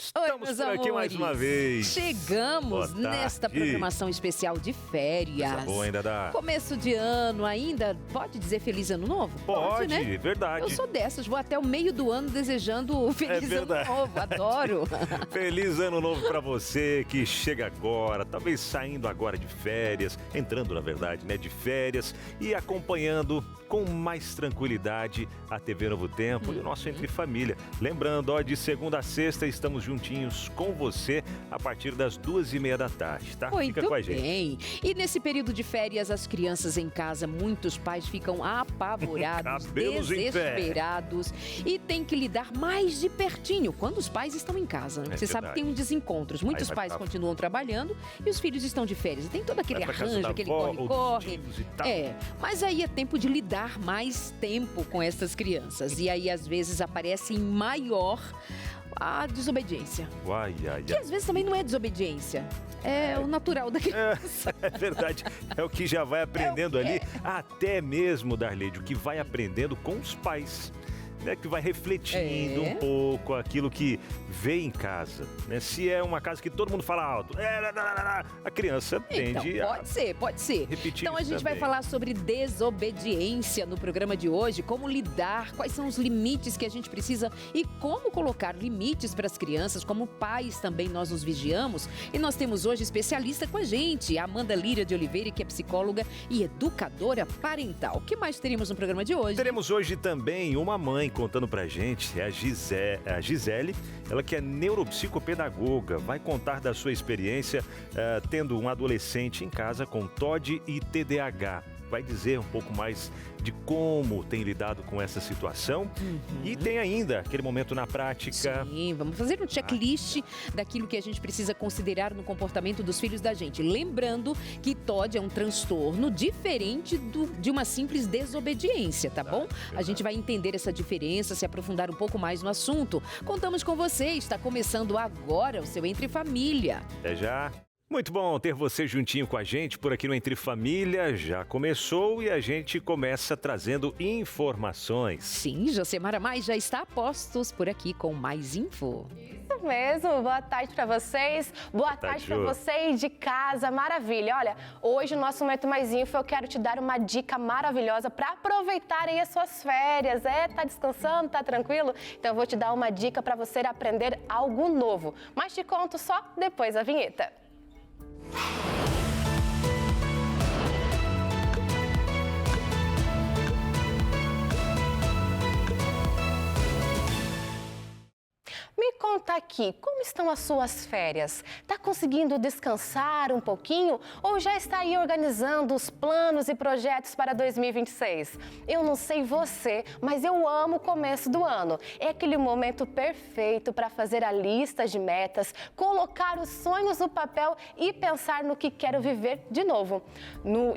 Estamos meus por aqui amores. mais uma vez. Chegamos Boa nesta tarde. programação especial de férias. Coisa boa ainda dá. Começo de ano ainda. Pode dizer Feliz Ano Novo? Pode, né? verdade. Eu sou dessas, vou até o meio do ano desejando Feliz Ano verdade. Novo. Adoro. Feliz Ano Novo pra você que chega agora, talvez saindo agora de férias, entrando na verdade, né, de férias e acompanhando com mais tranquilidade a TV Novo Tempo e o nosso Entre Família. Lembrando, ó, de segunda a sexta estamos juntinhos com você a partir das 2h30 da tarde, tá? Fica com a gente. Bem. E nesse período de férias, as crianças em casa, muitos pais ficam apavorados, Cabelos em pé. desesperados e tem que lidar mais de pertinho quando os pais estão em casa. Né? É Você sabe que verdade. tem um desencontros. Muitos vai pais pra- continuam trabalhando e os filhos estão de férias. E tem todo aquele Vai pra casa arranjo, da aquele avó, ou dos corre-corre. tios e tal. Mas aí é tempo de lidar mais tempo com essas crianças. E aí, às vezes, aparece em maior a desobediência. Ai, ai, Que ai. às vezes também não é desobediência. É o natural da criança. É verdade, é o que já vai aprendendo ali, até mesmo, Darleide, o que vai aprendendo com os pais, né, que vai refletindo um pouco aquilo que vê em casa, né? Se é uma casa que todo mundo fala alto, a criança tende Então, a pode ser. repetir Então a isso gente vai também. falar sobre desobediência no programa de hoje, como lidar, quais são os limites que a gente precisa e como colocar limites para as crianças, como pais também nós nos vigiamos. E nós temos hoje especialista com a gente, a Amanda Líria de Oliveira, que é psicóloga e educadora parental. O que mais teríamos no programa de hoje? Teremos hoje também uma mãe contando pra gente, é a Gisele, ela que é neuropsicopedagoga, vai contar da sua experiência tendo um adolescente em casa com TOD e TDAH. Vai dizer um pouco mais de como tem lidado com essa situação. E tem ainda aquele momento na prática. Sim, vamos fazer um checklist daquilo que a gente precisa considerar no comportamento dos filhos da gente. Lembrando que TOD é um transtorno diferente de uma simples desobediência, tá bom? A gente vai entender essa diferença, se aprofundar um pouco mais no assunto. Contamos com você, está começando agora o seu Entre Família. Até já. Muito bom ter você juntinho com a gente por aqui no Entre Família. Já começou e a gente começa trazendo informações. Sim, Josemara Mais já está a postos por aqui com mais info. Isso mesmo, boa tarde para vocês, boa tarde para Ju. você aí de casa, maravilha. Olha, hoje no nosso Momento Mais Info eu quero te dar uma dica maravilhosa para aproveitar aí as suas férias. Tá descansando, tá tranquilo? Então eu vou te dar uma dica para você aprender algo novo, mas te conto só depois da vinheta. Me conta aqui, como estão as suas férias? Tá conseguindo descansar um pouquinho ou já está aí organizando os planos e projetos para 2026? Eu não sei você, mas eu amo o começo do ano. É aquele momento perfeito para fazer a lista de metas, colocar os sonhos no papel e pensar no que quero viver de novo. No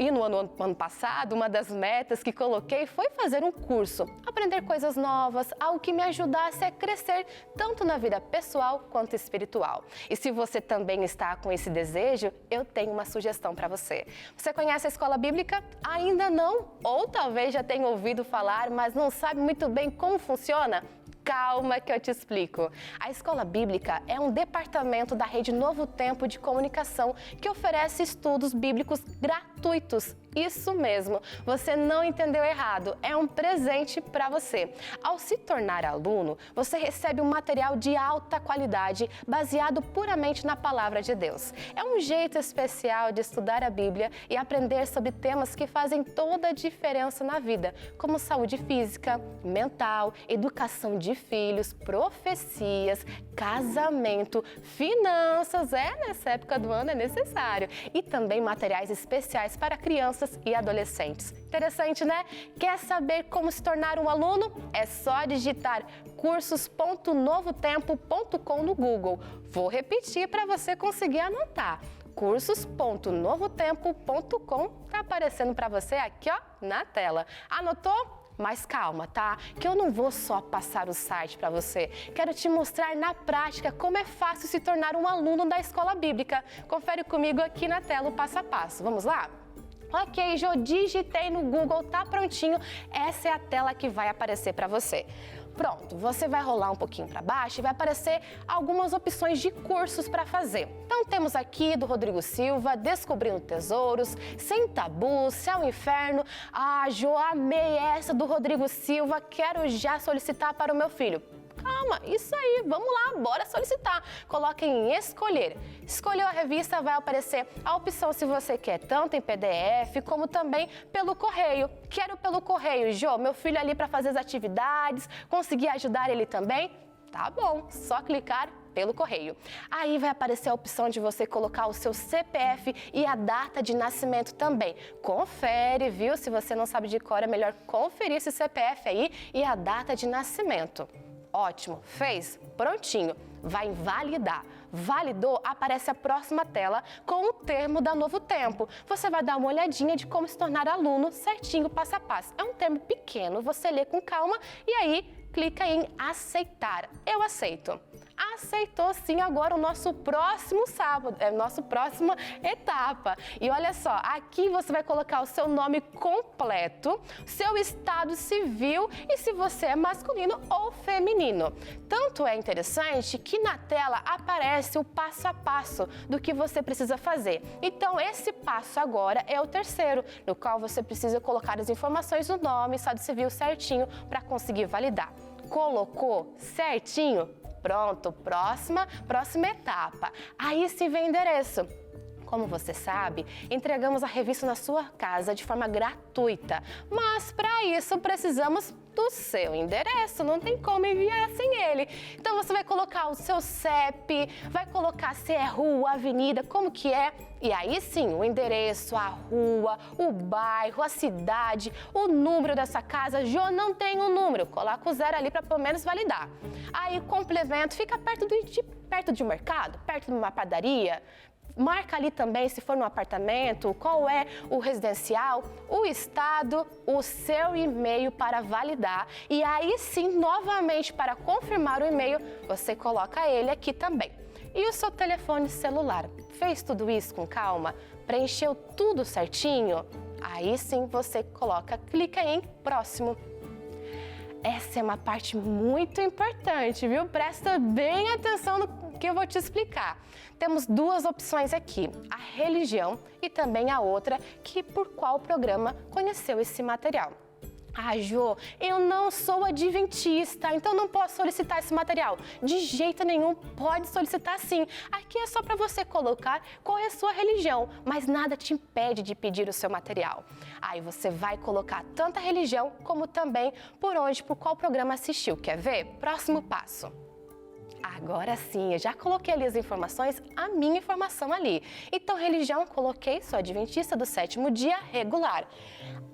ano passado, uma das metas que coloquei foi fazer um curso, aprender coisas novas, algo que me ajudasse a crescer tanto na vida pessoal quanto espiritual. E se você também está com esse desejo, eu tenho uma sugestão para você. Você conhece a escola bíblica? Ainda não? Ou talvez já tenha ouvido falar, mas não sabe muito bem como funciona? Calma que eu te explico. A Escola Bíblica é um departamento da Rede Novo Tempo de Comunicação que oferece estudos bíblicos gratuitos. Isso mesmo, você não entendeu errado, é um presente para você. Ao se tornar aluno, você recebe um material de alta qualidade baseado puramente na palavra de Deus. É um jeito especial de estudar a Bíblia e aprender sobre temas que fazem toda a diferença na vida, como saúde física, mental, educação de filhos, profecias, casamento, finanças, nessa época do ano é necessário, e também materiais especiais para crianças e adolescentes. Interessante, né? Quer saber como se tornar um aluno? É só digitar cursos.novotempo.com no Google. Vou repetir para você conseguir anotar. cursos.novotempo.com, tá aparecendo para você aqui, ó, na tela. Anotou? Mas calma, tá? Que eu não vou só passar o site para você. Quero te mostrar na prática como é fácil se tornar um aluno da Escola Bíblica. Confere comigo aqui na tela o passo a passo. Vamos lá? Ok, já digitei no Google, tá prontinho. Essa é a tela que vai aparecer para você. Pronto, você vai rolar um pouquinho para baixo e vai aparecer algumas opções de cursos para fazer. Então temos aqui do Rodrigo Silva, Descobrindo Tesouros, Sem Tabus, Céu e Inferno. Ah, Jo, amei essa do Rodrigo Silva, quero já solicitar para o meu filho. Calma, isso aí, vamos lá, bora solicitar. Coloque em escolher. Escolheu a revista, vai aparecer a opção se você quer tanto em PDF como também pelo correio. Quero pelo correio, Jo, meu filho ali para fazer as atividades, conseguir ajudar ele também? Tá bom, só clicar pelo correio. Aí vai aparecer a opção de você colocar o seu CPF e a data de nascimento também. Confere, viu? Se você não sabe de cor, é melhor conferir esse CPF aí e a data de nascimento. Ótimo, fez? Prontinho. Vai validar. Validou, aparece a próxima tela com o termo da Novo Tempo. Você vai dar uma olhadinha de como se tornar aluno certinho, passo a passo. É um termo pequeno, você lê com calma e aí clica em aceitar. Eu aceito. Aceitou sim agora o nosso próximo sábado, é a nossa próxima etapa. E olha só, aqui você vai colocar o seu nome completo, seu estado civil e se você é masculino ou feminino. Tanto é interessante que na tela aparece o passo a passo do que você precisa fazer. Então esse passo agora é o terceiro, no qual você precisa colocar as informações do nome, estado civil certinho para conseguir validar. Colocou certinho? Pronto, próxima etapa. Aí sim vem o endereço. Como você sabe, entregamos a revista na sua casa de forma gratuita, mas para isso precisamos do seu endereço, não tem como enviar sem ele. Então você vai colocar o seu CEP, vai colocar se é rua, avenida, como que é, e aí sim, o endereço, a rua, o bairro, a cidade, o número dessa casa. Jo, não tem um número, coloca o 0 ali para pelo menos validar. Aí complemento, fica perto de um mercado, perto de uma padaria. Marca ali também, se for no apartamento, qual é o residencial, o estado, o seu e-mail para validar. E aí sim, novamente, para confirmar o e-mail, você coloca ele aqui também. E o seu telefone celular? Fez tudo isso com calma? Preencheu tudo certinho? Aí sim, você clica em próximo. Essa é uma parte muito importante, viu? Presta bem atenção no que eu vou te explicar. Temos duas opções aqui, a religião e também a outra, que por qual programa conheceu esse material. Ah, Jo, eu não sou adventista, então não posso solicitar esse material. De jeito nenhum, pode solicitar sim. Aqui é só para você colocar qual é a sua religião, mas nada te impede de pedir o seu material. Aí você vai colocar tanto a religião como também por qual programa assistiu. Quer ver? Próximo passo. Agora sim, eu já coloquei ali as informações, a minha informação ali. Então, religião, coloquei, sou adventista do 7º dia regular.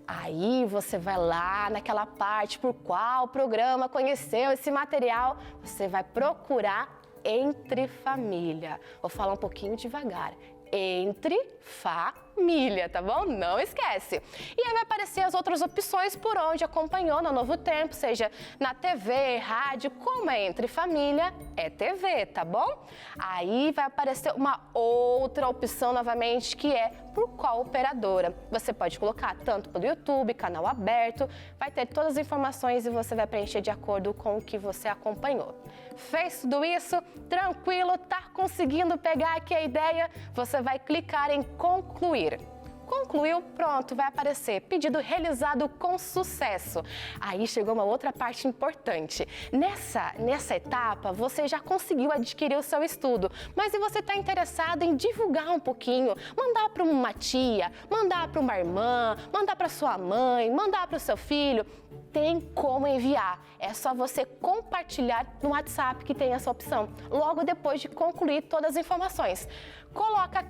Aí você vai lá naquela parte por qual programa conheceu esse material, você vai procurar entre família. Vou falar um pouquinho devagar. Entre família, tá bom? Não esquece. E aí vai aparecer as outras opções por onde acompanhou no Novo Tempo, seja na TV, rádio, como é entre família, é TV, tá bom? Aí vai aparecer uma outra opção novamente, que é por qual operadora. Você pode colocar tanto pelo YouTube, canal aberto, vai ter todas as informações e você vai preencher de acordo com o que você acompanhou. Fez tudo isso? Tranquilo? Tá conseguindo pegar aqui a ideia? Você vai clicar em concluir. Concluiu, pronto, vai aparecer pedido realizado com sucesso. Aí chegou uma outra parte importante. Nessa etapa, você já conseguiu adquirir o seu estudo, mas se você está interessado em divulgar um pouquinho, mandar para uma tia, mandar para uma irmã, mandar para sua mãe, mandar para o seu filho, tem como enviar. É só você compartilhar no WhatsApp, que tem essa opção, logo depois de concluir todas as informações.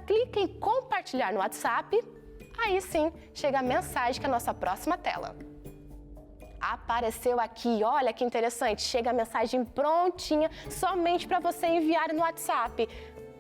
Clica em compartilhar no WhatsApp. Aí sim, chega a mensagem que é a nossa próxima tela. Apareceu aqui, olha que interessante, chega a mensagem prontinha, somente para você enviar no WhatsApp.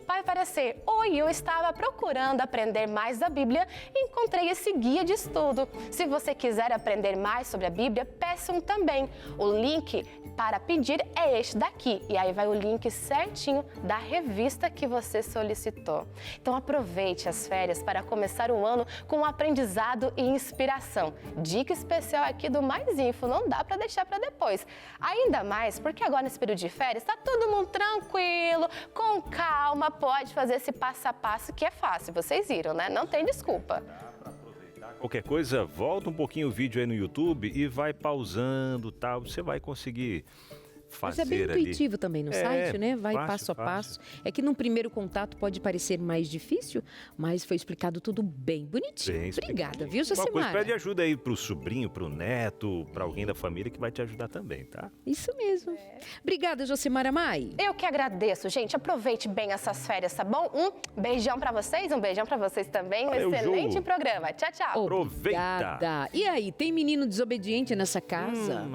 vai parecer: oi, eu estava procurando aprender mais da Bíblia e encontrei esse guia de estudo. Se você quiser aprender mais sobre a Bíblia, peça um também. O link para pedir é este daqui. E aí vai o link certinho da revista que você solicitou. Então aproveite as férias para começar o ano com um aprendizado e inspiração. Dica especial aqui do Mais Info, não dá para deixar para depois. Ainda mais porque agora nesse período de férias está todo mundo tranquilo, com calma, pode fazer esse passo a passo que é fácil. Vocês viram, né? Não tem desculpa. Qualquer coisa, volta um pouquinho o vídeo aí no YouTube e vai pausando, tal. Você vai conseguir fazer Mas é bem ali. intuitivo também no site, né? Vai fácil, passo a fácil. passo. É que num primeiro contato pode parecer mais difícil, mas foi explicado tudo bem bonitinho. Bem explicado. Obrigada, viu, Uma coisa, Josemara? pede ajuda aí pro sobrinho, pro neto, pra alguém da família que vai te ajudar também, tá? Isso mesmo. Obrigada, Josemara Mai. Eu que agradeço, gente. Aproveite bem essas férias, tá bom? Um beijão pra vocês, um beijão pra vocês também. Um Valeu, excelente Ju. programa. Tchau, tchau. Aproveita. Obrigada. E aí, tem menino desobediente nessa casa?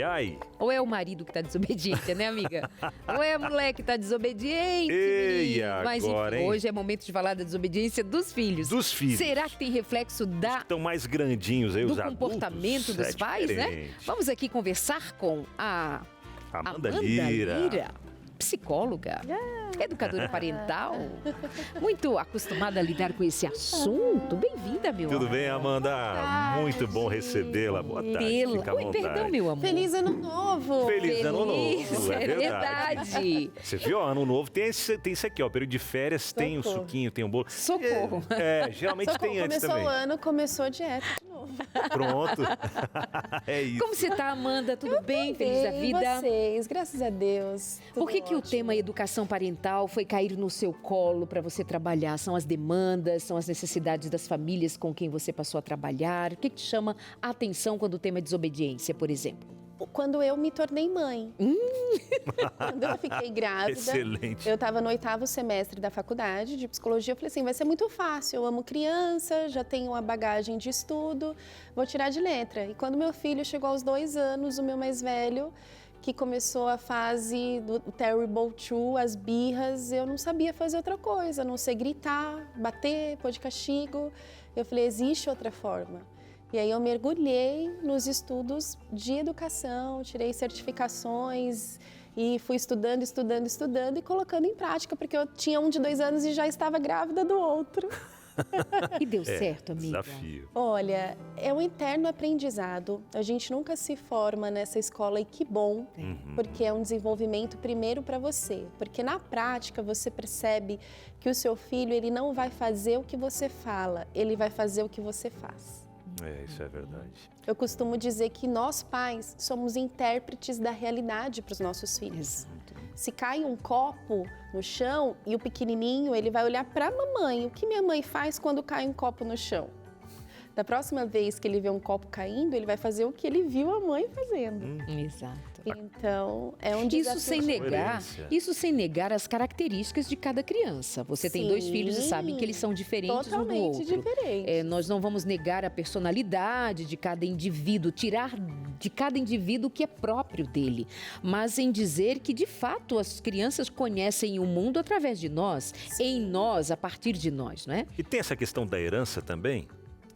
Ai. Ou é o marido que tá desobediente, né, amiga? Ou é a mulher que tá desobediente, Ei, menino? Mas agora, enfim, hein? hoje é momento de falar da desobediência dos filhos. Dos filhos. Será que tem reflexo Estão mais grandinhos aí, do os adultos. comportamento dos É pais, né? diferente. Vamos aqui conversar com a Amanda Lira. Psicóloga, educadora parental, muito acostumada a lidar com esse assunto. Bem-vinda, meu Tudo amor. bem, Amanda? tarde. Muito bom recebê-la. Boa tarde. Fica à Oi, vontade. perdão, meu amor. Feliz ano novo! Feliz ano novo, Feliz, é verdade. Você viu, ano novo tem isso aqui, ó. Período de férias, tem o Socorro. suquinho, tem o bolo. Socorro. Geralmente Socorro, tem antes começou também. o ano, começou a dieta de novo. Pronto. É isso. Como você tá, Amanda? Tudo bem? Feliz da Bem, vida? E vocês, graças a Deus. Por que, tudo que o ótimo. tema educação parental foi cair no seu colo para você trabalhar? São as demandas, são as necessidades das famílias com quem você passou a trabalhar? O que, que te chama a atenção quando o tema é desobediência, por exemplo? Quando eu me tornei mãe. Quando eu fiquei grávida. Excelente. Eu estava no 8º semestre da faculdade de psicologia. Eu falei assim, vai ser muito fácil. Eu amo criança, já tenho uma bagagem de estudo, vou tirar de letra. E quando meu filho chegou aos 2 anos, o meu mais velho, que começou a fase do Terrible Two, as birras, eu não sabia fazer outra coisa, a não ser gritar, bater, pôr de castigo. Eu falei, existe outra forma. E aí eu mergulhei nos estudos de educação, tirei certificações e fui estudando e colocando em prática, porque eu tinha um de 2 anos e já estava grávida do outro. E deu certo, amiga? Desafio. Olha, é um eterno aprendizado. A gente nunca se forma nessa escola e que bom, porque é um desenvolvimento primeiro para você. Porque na prática você percebe que o seu filho ele não vai fazer o que você fala, ele vai fazer o que você faz. Isso é verdade. Eu costumo dizer que nós pais somos intérpretes da realidade para os nossos filhos. Exato. Se cai um copo no chão e o pequenininho ele vai olhar para a mamãe. O que minha mãe faz quando cai um copo no chão? Da próxima vez que ele vê um copo caindo, ele vai fazer o que ele viu a mãe fazendo. Exato. Então, é um desafio. Coerência. Isso sem negar as características de cada criança. Você tem 2 filhos e sabe que eles são diferentes um do Totalmente outro. diferente. Nós não vamos negar a personalidade de cada indivíduo, tirar de cada indivíduo o que é próprio dele, mas em dizer que, de fato, as crianças conhecem o mundo através de nós, em nós, a partir de nós, não é? E tem essa questão da herança também?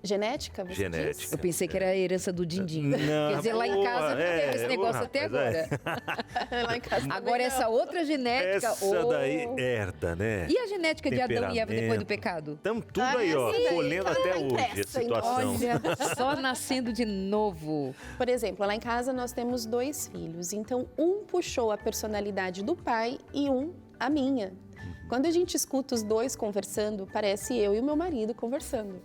Genética, você Genética. diz? Eu pensei que era a herança do din-din. Não, Quer dizer, lá em casa não teve esse negócio porra, até mas é. agora. Lá em casa também Agora, não. essa outra genética... Essa daí herda, né? E a genética de Adão e Eva depois do Temperamento. pecado? Estamos tudo aí, ó, essa daí colhendo tá até hoje a impressa, então. situação. Olha, só nascendo de novo. Por exemplo, lá em casa nós temos 2 filhos, então um puxou a personalidade do pai e um a minha. Quando a gente escuta os 2 conversando, parece eu e o meu marido conversando.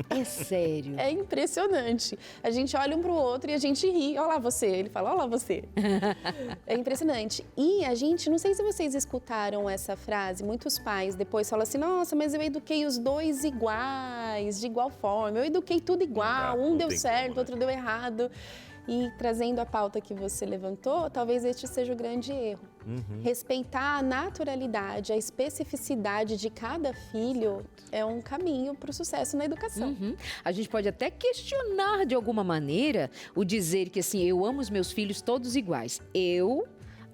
É sério. É impressionante. A gente olha um pro outro e a gente ri. Olha lá você. Ele fala, olha lá você. É impressionante. E a gente, não sei se vocês escutaram essa frase, muitos pais depois falam assim, nossa, mas eu eduquei os 2 iguais, de igual forma. Eu eduquei tudo igual, Não um deu tem certo, como, né? outro deu errado. E trazendo a pauta que você levantou, talvez este seja o grande erro. Respeitar a naturalidade, a especificidade de cada filho é um caminho para o sucesso na educação. A gente pode até questionar de alguma maneira o dizer que assim, eu amo os meus filhos todos iguais. Eu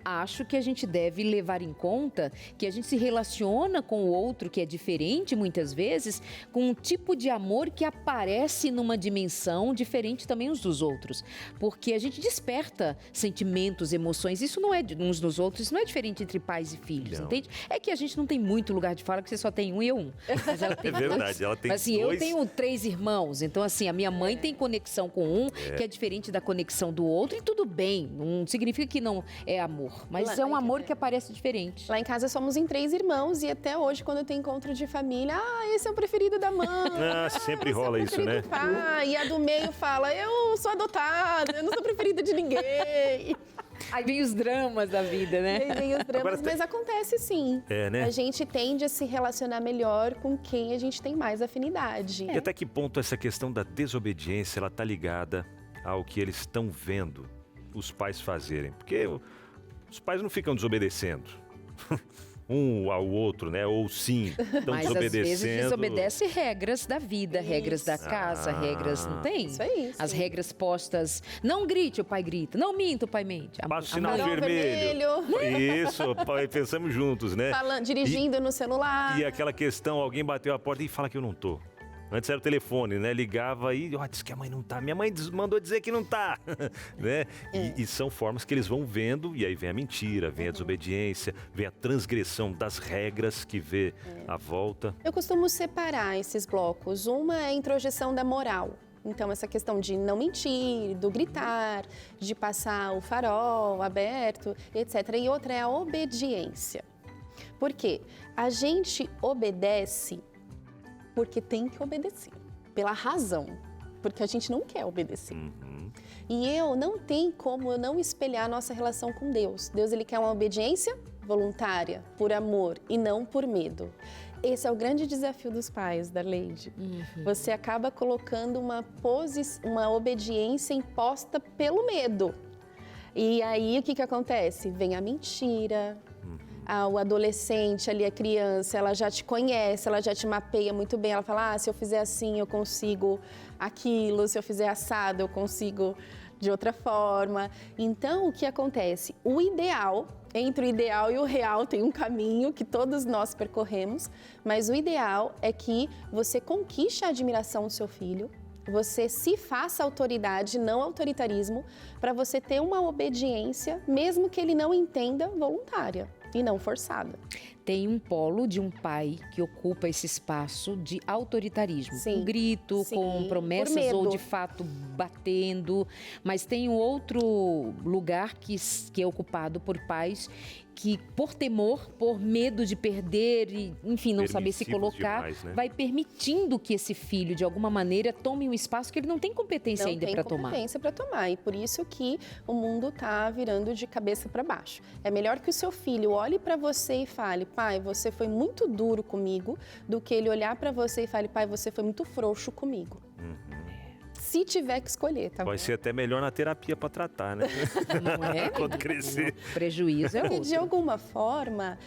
acho que a gente deve levar em conta que a gente se relaciona com o outro que é diferente, muitas vezes, com um tipo de amor que aparece numa dimensão diferente também uns dos outros. Porque a gente desperta sentimentos, emoções. Isso não é uns dos outros, isso não é diferente entre pais e filhos, Não. entende? É que a gente não tem muito lugar de fala, que você só tem um e eu um. Mas ela tem É verdade, dois. ela tem Mas, assim, dois. eu tenho 3 irmãos, então assim, a minha mãe tem conexão com um, que é diferente da conexão do outro, e tudo bem, não significa que não é amor, mas é um amor que aparece diferente. Lá em casa somos em 3 irmãos e até hoje, quando tem encontro de família, esse é o preferido da mãe. Ah, sempre esse é o rola isso, preferido né? do pai. E a do meio fala, eu sou adotada, eu não sou preferida de ninguém. Aí vem os dramas da vida, E né? aí vem os dramas, Agora tem- mas acontece sim. É, né? A gente tende a se relacionar melhor com quem a gente tem mais afinidade. E até que ponto essa questão da desobediência, ela tá ligada ao que eles estão vendo os pais fazerem? Porque os pais não ficam desobedecendo. Um ao outro, né? Ou sim, estão Mas às vezes desobedecendo. desobedece regras da vida, regras da Isso. casa, regras, não tem? Isso aí, As sim. regras postas, não grite, o pai grita, não minta, o pai mente. Passa o A sinal mãe- Sinal vermelho. Isso, pai, pensamos juntos, né? Dirigindo no celular. E aquela questão, alguém bateu a porta e fala que eu não tô. Antes era o telefone, né? Ligava e disse que a mãe não tá. Minha mãe mandou dizer que não tá, né? E são formas que eles vão vendo, e aí vem a mentira, vem a desobediência, vem a transgressão das regras que vê à volta. Eu costumo separar esses blocos. Uma é a introjeção da moral. Então, essa questão de não mentir, do gritar, de passar o farol aberto, etc. E outra é a obediência. Por quê? A gente obedece porque tem que obedecer, pela razão, porque a gente não quer obedecer. E não tem como eu não espelhar a nossa relação com Deus. Deus, ele quer uma obediência voluntária, por amor e não por medo. Esse é o grande desafio dos pais, Darleide. Você acaba colocando uma obediência imposta pelo medo. E aí, o que acontece? Vem a mentira. O adolescente ali, a criança, ela já te conhece, ela já te mapeia muito bem. Ela fala, se eu fizer assim, eu consigo aquilo. Se eu fizer assado, eu consigo de outra forma. Então, o que acontece? O ideal, entre o ideal e o real, tem um caminho que todos nós percorremos. Mas o ideal é que você conquiste a admiração do seu filho. Você se faça autoridade, não autoritarismo, para você ter uma obediência, mesmo que ele não entenda, voluntária e não forçada. Tem um polo de um pai que ocupa esse espaço de autoritarismo. Sim. Com grito, Sim, com por promessas medo. ou de fato batendo. Mas tem um outro lugar que é ocupado por pais que, por temor, por medo de perder e, enfim, não saber se Permissivos colocar, demais, né? vai permitindo que esse filho, de alguma maneira, tome um espaço que ele não tem competência Não ainda tem para tomar. competência para tomar. E por isso que o mundo está virando de cabeça para baixo. É melhor que o seu filho olhe para você e fale, pai, você foi muito duro comigo, do que ele olhar para você e fale, pai, você foi muito frouxo comigo. Se tiver que escolher, tá bom? Vai ser até melhor na terapia para tratar, né? Não é? Quando crescer. O prejuízo é E de outro. alguma forma,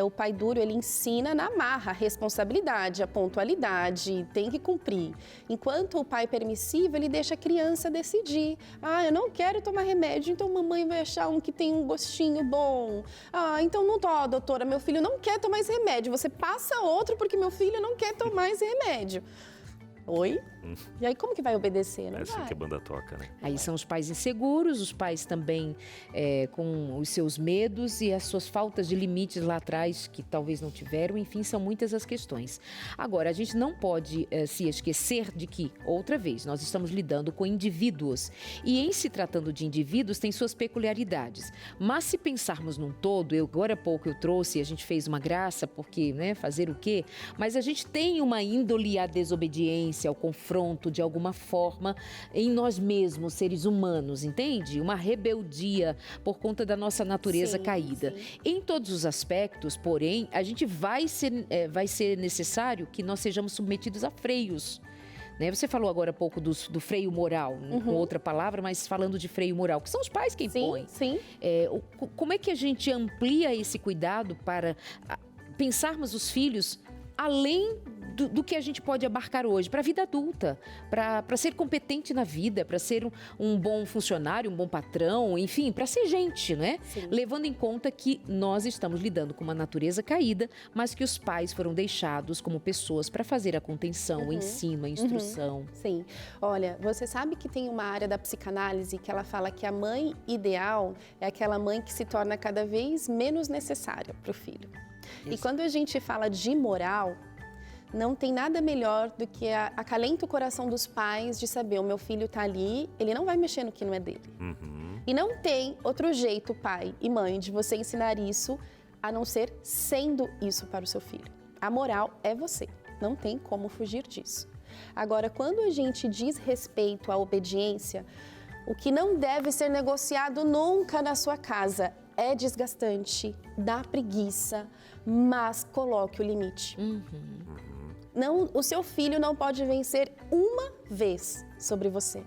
o pai duro, ele ensina na marra a responsabilidade, a pontualidade, tem que cumprir. Enquanto o pai permissivo, ele deixa a criança decidir. Eu não quero tomar remédio, então mamãe vai achar um que tem um gostinho bom. Então não tô, doutora, meu filho não quer tomar esse remédio. Você passa outro porque meu filho não quer tomar esse remédio. Oi? E aí como que vai obedecer? Não É assim vai. que a banda toca, né? Aí são os pais inseguros, os pais também com os seus medos e as suas faltas de limites lá atrás que talvez não tiveram. Enfim, são muitas as questões. Agora, a gente não pode se esquecer de que, outra vez, nós estamos lidando com indivíduos. E em se tratando de indivíduos, tem suas peculiaridades. Mas se pensarmos num todo, agora há pouco eu trouxe, a gente fez uma graça, porque, né, fazer o quê? Mas a gente tem uma índole à desobediência, ao confronto, de alguma forma, em nós mesmos, seres humanos, entende? Uma rebeldia por conta da nossa natureza Sim, caída. sim. Em todos os aspectos, porém, a gente vai ser necessário que nós sejamos submetidos a freios. Né? Você falou agora há pouco do freio moral, com outra palavra, mas falando de freio moral, que são os pais quem põem. Sim. Como é que a gente amplia esse cuidado para pensarmos os filhos além do que a gente pode abarcar hoje para a vida adulta, para ser competente na vida, para ser um bom funcionário, um bom patrão, enfim, para ser gente, né? Sim. Levando em conta que nós estamos lidando com uma natureza caída, mas que os pais foram deixados como pessoas para fazer a contenção, o ensino, a instrução. Sim. Olha, você sabe que tem uma área da psicanálise que ela fala que a mãe ideal é aquela mãe que se torna cada vez menos necessária para o filho. E quando a gente fala de moral, não tem nada melhor do que acalenta o coração dos pais de saber o meu filho está ali, ele não vai mexer no que não é dele. E não tem outro jeito, pai e mãe, de você ensinar isso a não ser sendo isso para o seu filho. A moral é você, não tem como fugir disso. Agora, quando a gente diz respeito à obediência, o que não deve ser negociado nunca na sua casa é desgastante, dá preguiça, mas coloque o limite. Não, o seu filho não pode vencer uma vez sobre você.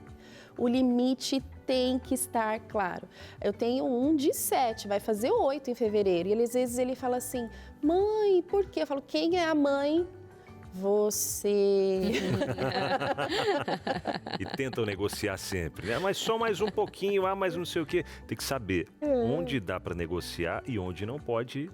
O limite tem que estar claro. Eu tenho um de 7, vai fazer 8 em fevereiro. E às vezes ele fala assim, mãe, por quê? Eu falo, quem é a mãe? Você. E tentam negociar sempre, né? Mas só mais um pouquinho, mas não sei o quê. Tem que saber onde dá para negociar e onde não pode,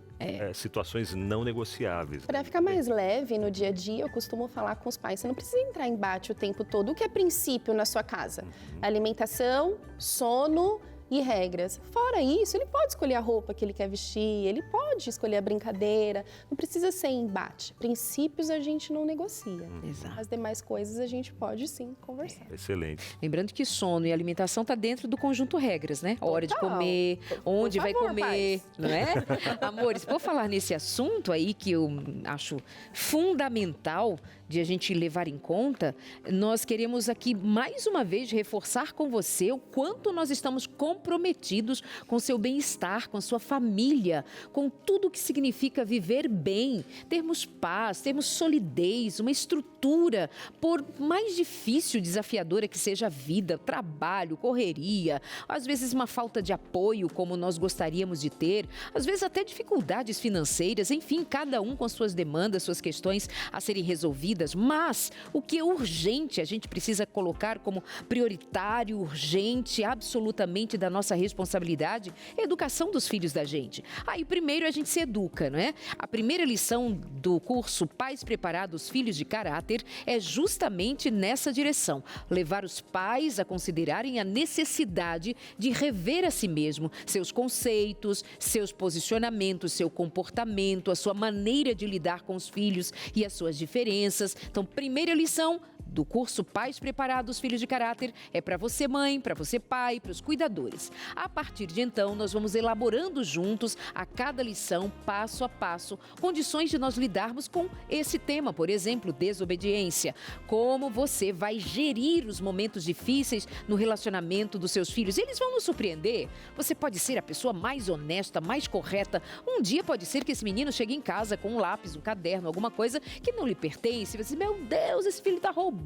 situações não negociáveis. Para ficar mais leve no dia a dia, eu costumo falar com os pais, você não precisa entrar em embate o tempo todo. O que é princípio na sua casa? Alimentação, sono e regras. Fora isso, ele pode escolher a roupa que ele quer vestir, ele pode escolher a brincadeira, não precisa ser embate. Princípios a gente não negocia. Exato. As demais coisas a gente pode sim conversar. Excelente. Lembrando que sono e alimentação está dentro do conjunto regras, né? A hora de comer, onde vai comer, não é? Amores, por falar nesse assunto aí que eu acho fundamental de a gente levar em conta, nós queremos aqui mais uma vez reforçar com você o quanto nós estamos comprometidos com seu bem-estar, com a sua família, com tudo que significa viver bem, termos paz, termos solidez, uma estrutura, por mais difícil, desafiadora que seja a vida, trabalho, correria, às vezes uma falta de apoio como nós gostaríamos de ter, às vezes até dificuldades financeiras, enfim, cada um com suas demandas, suas questões a serem resolvidas, mas o que é urgente, a gente precisa colocar como prioritário, urgente, absolutamente da nossa responsabilidade, é a educação dos filhos da gente. Aí primeiro a gente se educa, não é? A primeira lição do curso Pais Preparados, Filhos de Caráter é justamente nessa direção, levar os pais a considerarem a necessidade de rever a si mesmo, seus conceitos, seus posicionamentos, seu comportamento, a sua maneira de lidar com os filhos e as suas diferenças. Então, primeira lição do curso Pais Preparados, Filhos de Caráter é para você mãe, para você pai, para os cuidadores. A partir de então, nós vamos elaborando juntos a cada lição, passo a passo, condições de nós lidarmos com esse tema, por exemplo, desobediência. Como você vai gerir os momentos difíceis no relacionamento dos seus filhos. Eles vão nos surpreender. Você pode ser a pessoa mais honesta, mais correta. Um dia pode ser que esse menino chegue em casa com um lápis, um caderno, alguma coisa que não lhe pertence. Você diz, meu Deus, esse filho está roubando.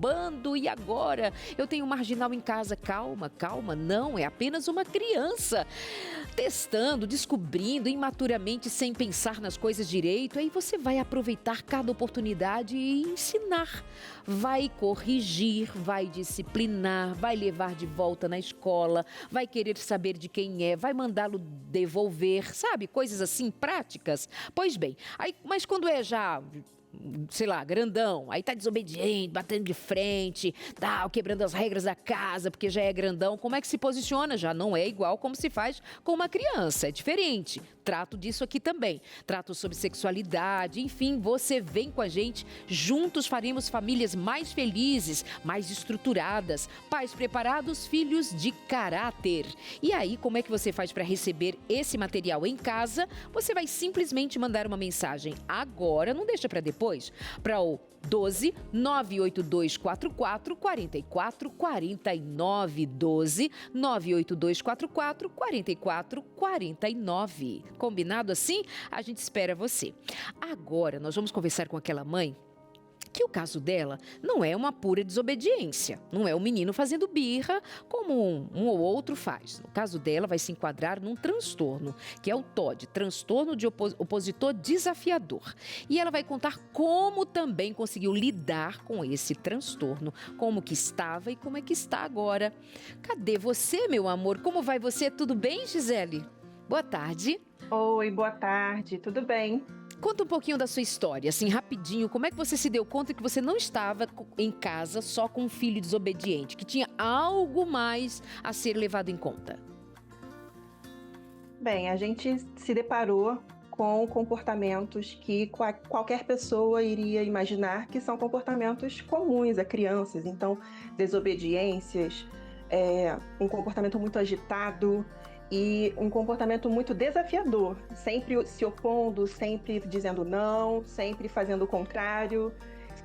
E agora? Eu tenho um marginal em casa. Calma, calma, não, é apenas uma criança. Testando, descobrindo, imaturamente, sem pensar nas coisas direito. Aí você vai aproveitar cada oportunidade e ensinar. Vai corrigir, vai disciplinar, vai levar de volta na escola, vai querer saber de quem é, vai mandá-lo devolver, sabe? Coisas assim, práticas. Pois bem, aí, mas quando é já, sei lá, grandão, aí tá desobediente, batendo de frente, tal, quebrando as regras da casa, porque já é grandão, como é que se posiciona? Já não é igual como se faz com uma criança, é diferente. Trato disso aqui também. Trato sobre sexualidade, enfim, você vem com a gente, juntos faremos famílias mais felizes, mais estruturadas, pais preparados, filhos de caráter. E aí, como é que você faz para receber esse material em casa? Você vai simplesmente mandar uma mensagem agora, não deixa para depois, para o 12 98244 4449, 12 98244 4449. Combinado assim? A gente espera você. Agora nós vamos conversar com aquela mãe Que o caso dela não é uma pura desobediência, não é o menino fazendo birra como um ou outro faz. No caso dela, vai se enquadrar num transtorno, que é o TOD, transtorno de opositor desafiador. E ela vai contar como também conseguiu lidar com esse transtorno, como que estava e como é que está agora. Cadê você, meu amor? Como vai você? Tudo bem, Gisele? Boa tarde. Oi, boa tarde, tudo bem? Conta um pouquinho da sua história, assim, rapidinho. Como é que você se deu conta que você não estava em casa só com um filho desobediente, que tinha algo mais a ser levado em conta? Bem, a gente se deparou com comportamentos que qualquer pessoa iria imaginar que são comportamentos comuns a crianças. Então, desobediências, um comportamento muito agitado e um comportamento muito desafiador, sempre se opondo, sempre dizendo não, sempre fazendo o contrário.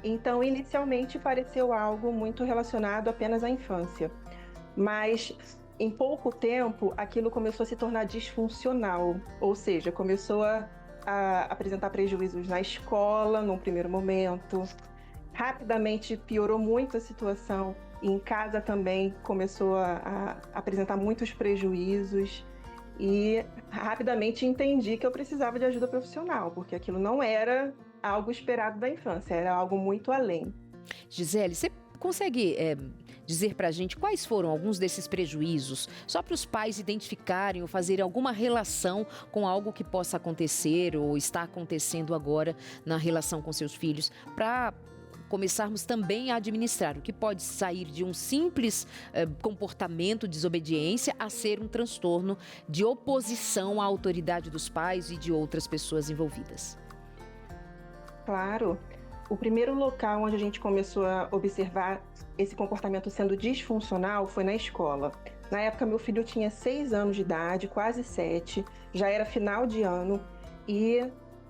Então, inicialmente pareceu algo muito relacionado apenas à infância, mas em pouco tempo aquilo começou a se tornar disfuncional, ou seja, começou a apresentar prejuízos na escola num primeiro momento, rapidamente piorou muito a situação. Em casa também começou a apresentar muitos prejuízos e rapidamente entendi que eu precisava de ajuda profissional, porque aquilo não era algo esperado da infância, era algo muito além. Gisele, você consegue dizer pra gente quais foram alguns desses prejuízos, só para os pais identificarem ou fazerem alguma relação com algo que possa acontecer ou está acontecendo agora na relação com seus filhos, para começarmos também a administrar o que pode sair de um simples comportamento de desobediência a ser um transtorno de oposição à autoridade dos pais e de outras pessoas envolvidas. Claro. O primeiro local onde a gente começou a observar esse comportamento sendo disfuncional foi na escola. Na época, meu filho tinha 6 anos de idade, quase 7, já era final de ano e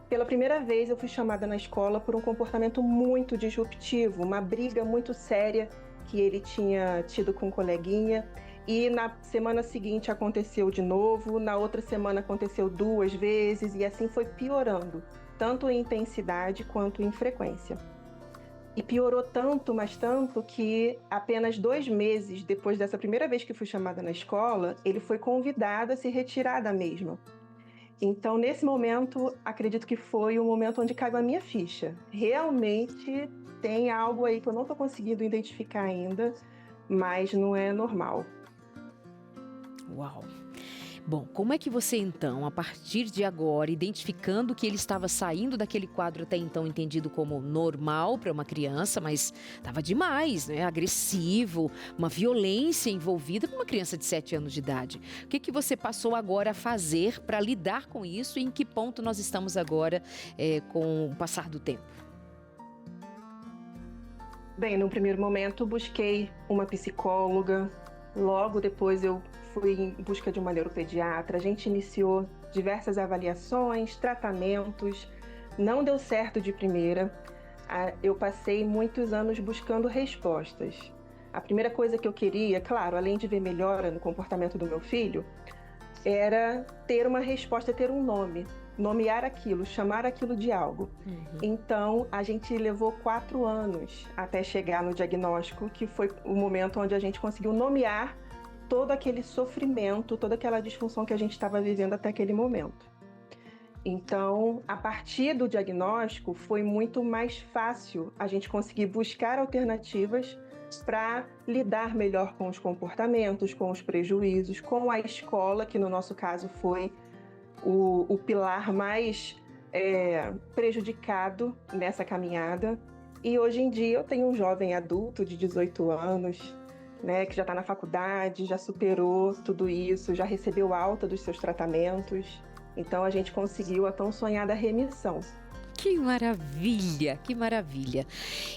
pela primeira vez eu fui chamada na escola por um comportamento muito disruptivo, uma briga muito séria que ele tinha tido com um coleguinha. E na semana seguinte aconteceu de novo, na outra semana aconteceu 2 vezes e assim foi piorando, tanto em intensidade quanto em frequência. E piorou tanto, mas tanto, que apenas 2 meses depois dessa primeira vez que fui chamada na escola, ele foi convidado a se retirar da mesma. Então, nesse momento, acredito que foi o momento onde caiu a minha ficha. Realmente tem algo aí que eu não estou conseguindo identificar ainda, mas não é normal. Uau! Bom, como é que você então, a partir de agora, identificando que ele estava saindo daquele quadro até então entendido como normal para uma criança, mas estava demais, né? Agressivo, uma violência envolvida para uma criança de 7 anos de idade. O que que você passou agora a fazer para lidar com isso e em que ponto nós estamos agora com o passar do tempo? Bem, no primeiro momento busquei uma psicóloga, logo depois eu fui em busca de uma neuropediatra, a gente iniciou diversas avaliações, tratamentos, não deu certo de primeira. Eu passei muitos anos buscando respostas. A primeira coisa que eu queria, claro, além de ver melhora no comportamento do meu filho, era ter uma resposta, ter um nome, nomear aquilo, chamar aquilo de algo. Então, a gente levou 4 anos até chegar no diagnóstico, que foi o momento onde a gente conseguiu nomear todo aquele sofrimento, toda aquela disfunção que a gente estava vivendo até aquele momento. Então, a partir do diagnóstico, foi muito mais fácil a gente conseguir buscar alternativas para lidar melhor com os comportamentos, com os prejuízos, com a escola, que no nosso caso foi o pilar mais prejudicado nessa caminhada. E hoje em dia eu tenho um jovem adulto de 18 anos, né, que já está na faculdade, já superou tudo isso, já recebeu alta dos seus tratamentos. Então a gente conseguiu a tão sonhada remissão. Que maravilha, que maravilha.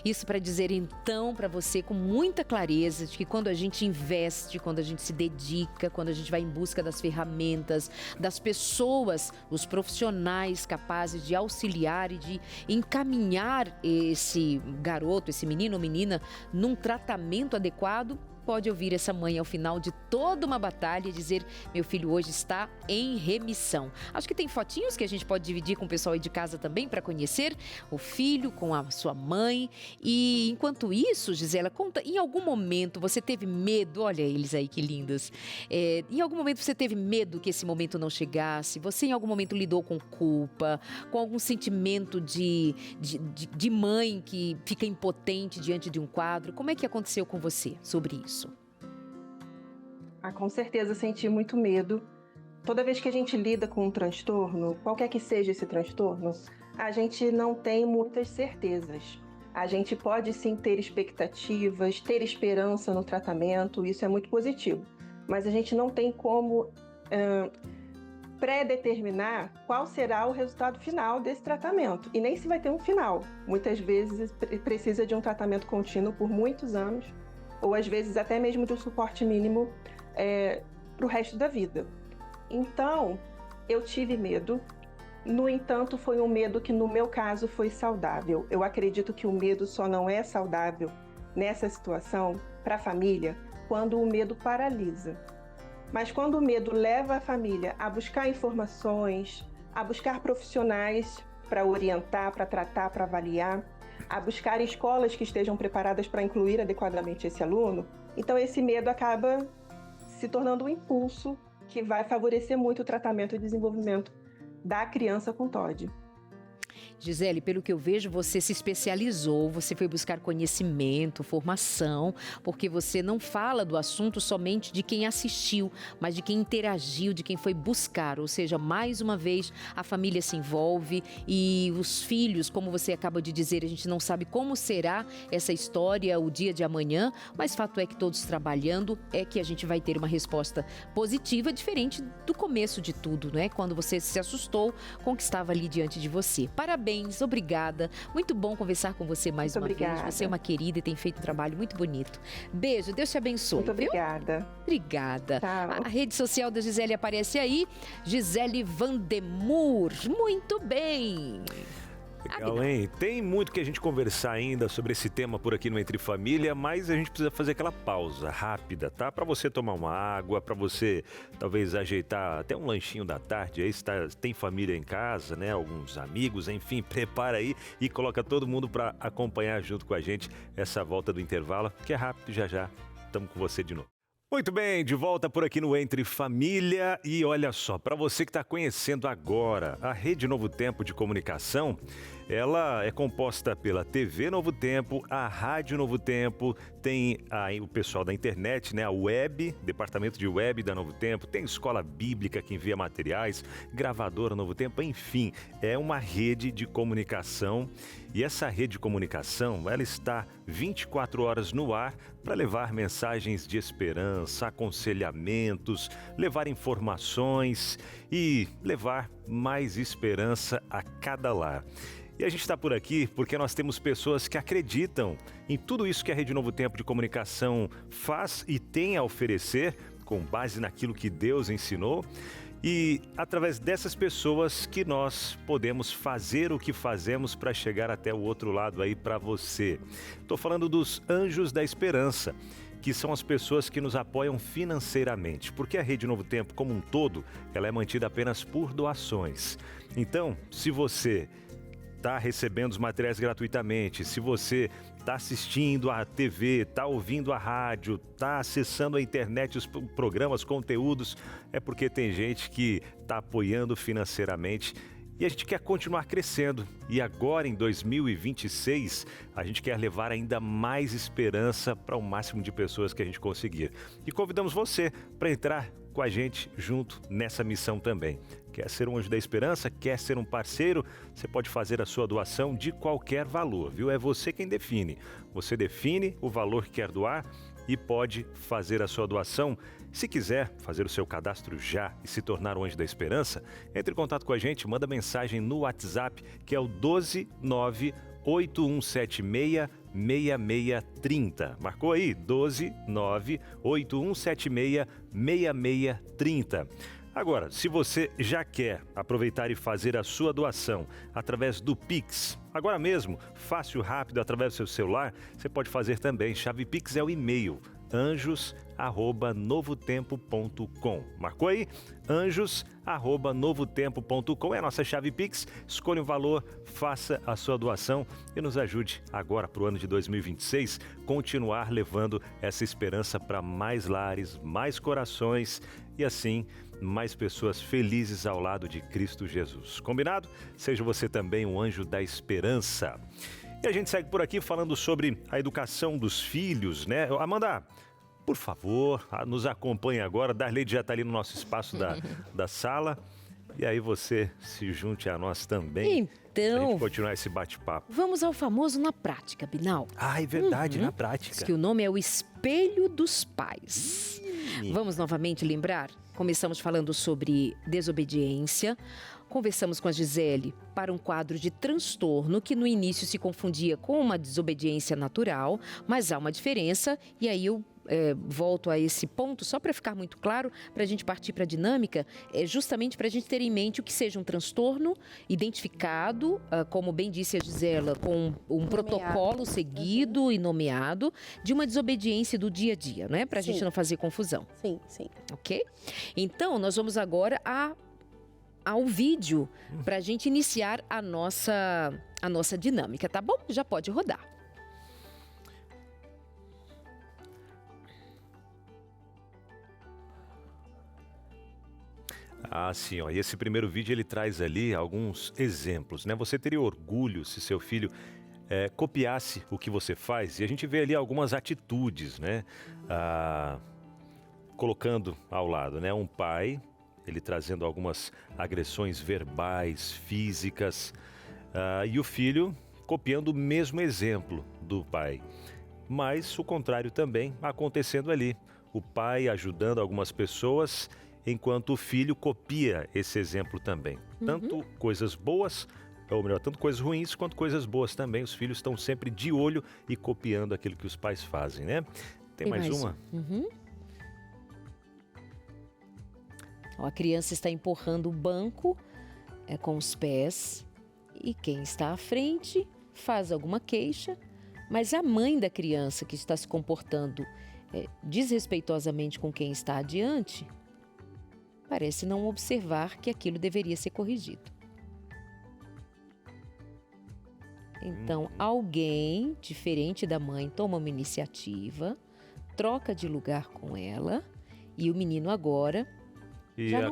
Isso para dizer então para você com muita clareza de que quando a gente investe, quando a gente se dedica, quando a gente vai em busca das ferramentas, das pessoas, os profissionais capazes de auxiliar e de encaminhar esse garoto, esse menino ou menina num tratamento adequado, pode ouvir essa mãe ao final de toda uma batalha e dizer: meu filho hoje está em remissão. Acho que tem fotinhos que a gente pode dividir com o pessoal aí de casa também para conhecer o filho com a sua mãe. E enquanto isso, Gisela, conta, em algum momento você teve medo? Olha eles aí, que lindos. Em algum momento você teve medo que esse momento não chegasse? Você em algum momento lidou com culpa, com algum sentimento de mãe que fica impotente diante de um quadro? Como é que aconteceu com você sobre isso? Com certeza senti muito medo. Toda vez que a gente lida com um transtorno, qualquer que seja esse transtorno, a gente não tem muitas certezas. A gente pode sim ter expectativas, ter esperança no tratamento, isso é muito positivo. Mas a gente não tem como pré-determinar qual será o resultado final desse tratamento. E nem se vai ter um final. Muitas vezes precisa de um tratamento contínuo por muitos anos, ou às vezes até mesmo de um suporte mínimo para o resto da vida. Então, eu tive medo. No entanto, foi um medo que no meu caso foi saudável. Eu acredito que o medo só não é saudável nessa situação para a família quando o medo paralisa. Mas quando o medo leva a família a buscar informações, a buscar profissionais para orientar, para tratar, para avaliar, a buscar escolas que estejam preparadas para incluir adequadamente esse aluno, então esse medo acaba se tornando um impulso que vai favorecer muito o tratamento e desenvolvimento da criança com TOD. Gisele, pelo que eu vejo, você se especializou, você foi buscar conhecimento, formação, porque você não fala do assunto somente de quem assistiu, mas de quem interagiu, de quem foi buscar. Ou seja, mais uma vez, a família se envolve e os filhos, como você acaba de dizer, a gente não sabe como será essa história o dia de amanhã, mas fato é que todos trabalhando é que a gente vai ter uma resposta positiva, diferente do começo de tudo, né? Quando você se assustou com o que estava ali diante de você. Parabéns, obrigada. Muito bom conversar com você mais uma vez. Você é uma querida e tem feito um trabalho muito bonito. Beijo, Deus te abençoe. Muito obrigada. Viu? Obrigada. Tchau. A rede social da Gisele aparece aí. Gisele Vandemur. Muito bem. Legal, hein? Tem muito que a gente conversar ainda sobre esse tema por aqui no Entre Família, mas a gente precisa fazer aquela pausa rápida, tá? Para você tomar uma água, para você talvez ajeitar até um lanchinho da tarde, aí tem família em casa, né? Alguns amigos, enfim, prepara aí e coloca todo mundo para acompanhar junto com a gente essa volta do intervalo, que é rápido, já já estamos com você de novo. Muito bem, de volta por aqui no Entre Família e olha só, para você que está conhecendo agora a Rede Novo Tempo de Comunicação, ela é composta pela TV Novo Tempo, a Rádio Novo Tempo, tem o pessoal da internet, né, a web, departamento de web da Novo Tempo, tem escola bíblica que envia materiais, gravadora Novo Tempo, enfim, é uma rede de comunicação. E essa rede de comunicação, ela está 24 horas no ar para levar mensagens de esperança, aconselhamentos, levar informações e levar mais esperança a cada lar. E a gente está por aqui porque nós temos pessoas que acreditam em tudo isso que a Rede Novo Tempo de Comunicação faz e tem a oferecer, com base naquilo que Deus ensinou. E através dessas pessoas que nós podemos fazer o que fazemos para chegar até o outro lado aí para você. Estou falando dos Anjos da Esperança, que são as pessoas que nos apoiam financeiramente, porque a Rede Novo Tempo como um todo, ela é mantida apenas por doações. Então, se você está recebendo os materiais gratuitamente, se você está assistindo a TV, está ouvindo a rádio, está acessando a internet, os programas, conteúdos, é porque tem gente que está apoiando financeiramente e a gente quer continuar crescendo. E agora, em 2026, a gente quer levar ainda mais esperança para o máximo de pessoas que a gente conseguir. E convidamos você para entrar com a gente junto nessa missão também. Quer ser um anjo da esperança? Quer ser um parceiro? Você pode fazer a sua doação de qualquer valor, viu? É você quem define. Você define o valor que quer doar e pode fazer a sua doação. Se quiser fazer o seu cadastro já e se tornar um anjo da esperança, entre em contato com a gente, manda mensagem no WhatsApp, que é o 12981766630. Marcou aí? 12981766630. Agora, se você já quer aproveitar e fazer a sua doação através do Pix, agora mesmo, fácil, rápido, através do seu celular, você pode fazer também. Chave Pix é o e-mail, anjos@novotempo.com. Marcou aí? anjos@novotempo.com é a nossa chave Pix. Escolha um valor, faça a sua doação e nos ajude agora para o ano de 2026 continuar levando essa esperança para mais lares, mais corações e assim mais pessoas felizes ao lado de Cristo Jesus. Combinado? Seja você também um anjo da esperança. E a gente segue por aqui falando sobre a educação dos filhos, né? Amanda, por favor, nos acompanhe agora. Darleide já está ali no nosso espaço da sala. E aí você se junte a nós também. Pra Então, gente continuar esse bate-papo. vamos ao famoso na prática, Binal. Ah, é verdade, na Diz prática. que o nome é o espelho dos pais. Vamos novamente lembrar? Começamos falando sobre desobediência. Conversamos com a Gisele para um quadro de transtorno que no início se confundia com uma desobediência natural, mas há uma diferença e aí eu volto a esse ponto só para ficar muito claro, para a gente partir para a dinâmica, justamente para a gente ter em mente o que seja um transtorno identificado, como bem disse a Gisela, com um protocolo seguido e nomeado de uma desobediência do dia a dia, né? Para a gente não fazer confusão. Sim, sim. Ok? Então, nós vamos agora ao vídeo para a gente iniciar a nossa dinâmica, tá bom? Já pode rodar. Ah, sim, ó. E esse primeiro vídeo ele traz ali alguns exemplos, né? Você teria orgulho se seu filho copiasse o que você faz? E a gente vê ali algumas atitudes, né? Colocando ao lado, né? Um pai, ele trazendo algumas agressões verbais, físicas, e o filho copiando o mesmo exemplo do pai. Mas o contrário também acontecendo ali. O pai ajudando algumas pessoas, enquanto o filho copia esse exemplo também. Tanto coisas boas, ou melhor, tanto coisas ruins quanto coisas boas também. Os filhos estão sempre de olho e copiando aquilo que os pais fazem, né? Tem mais uma? Ó, a criança está empurrando o banco com os pés e quem está à frente faz alguma queixa, mas a mãe da criança que está se comportando desrespeitosamente com quem está adiante parece não observar que aquilo deveria ser corrigido. Então, alguém diferente da mãe toma uma iniciativa, troca de lugar com ela e o menino agora já não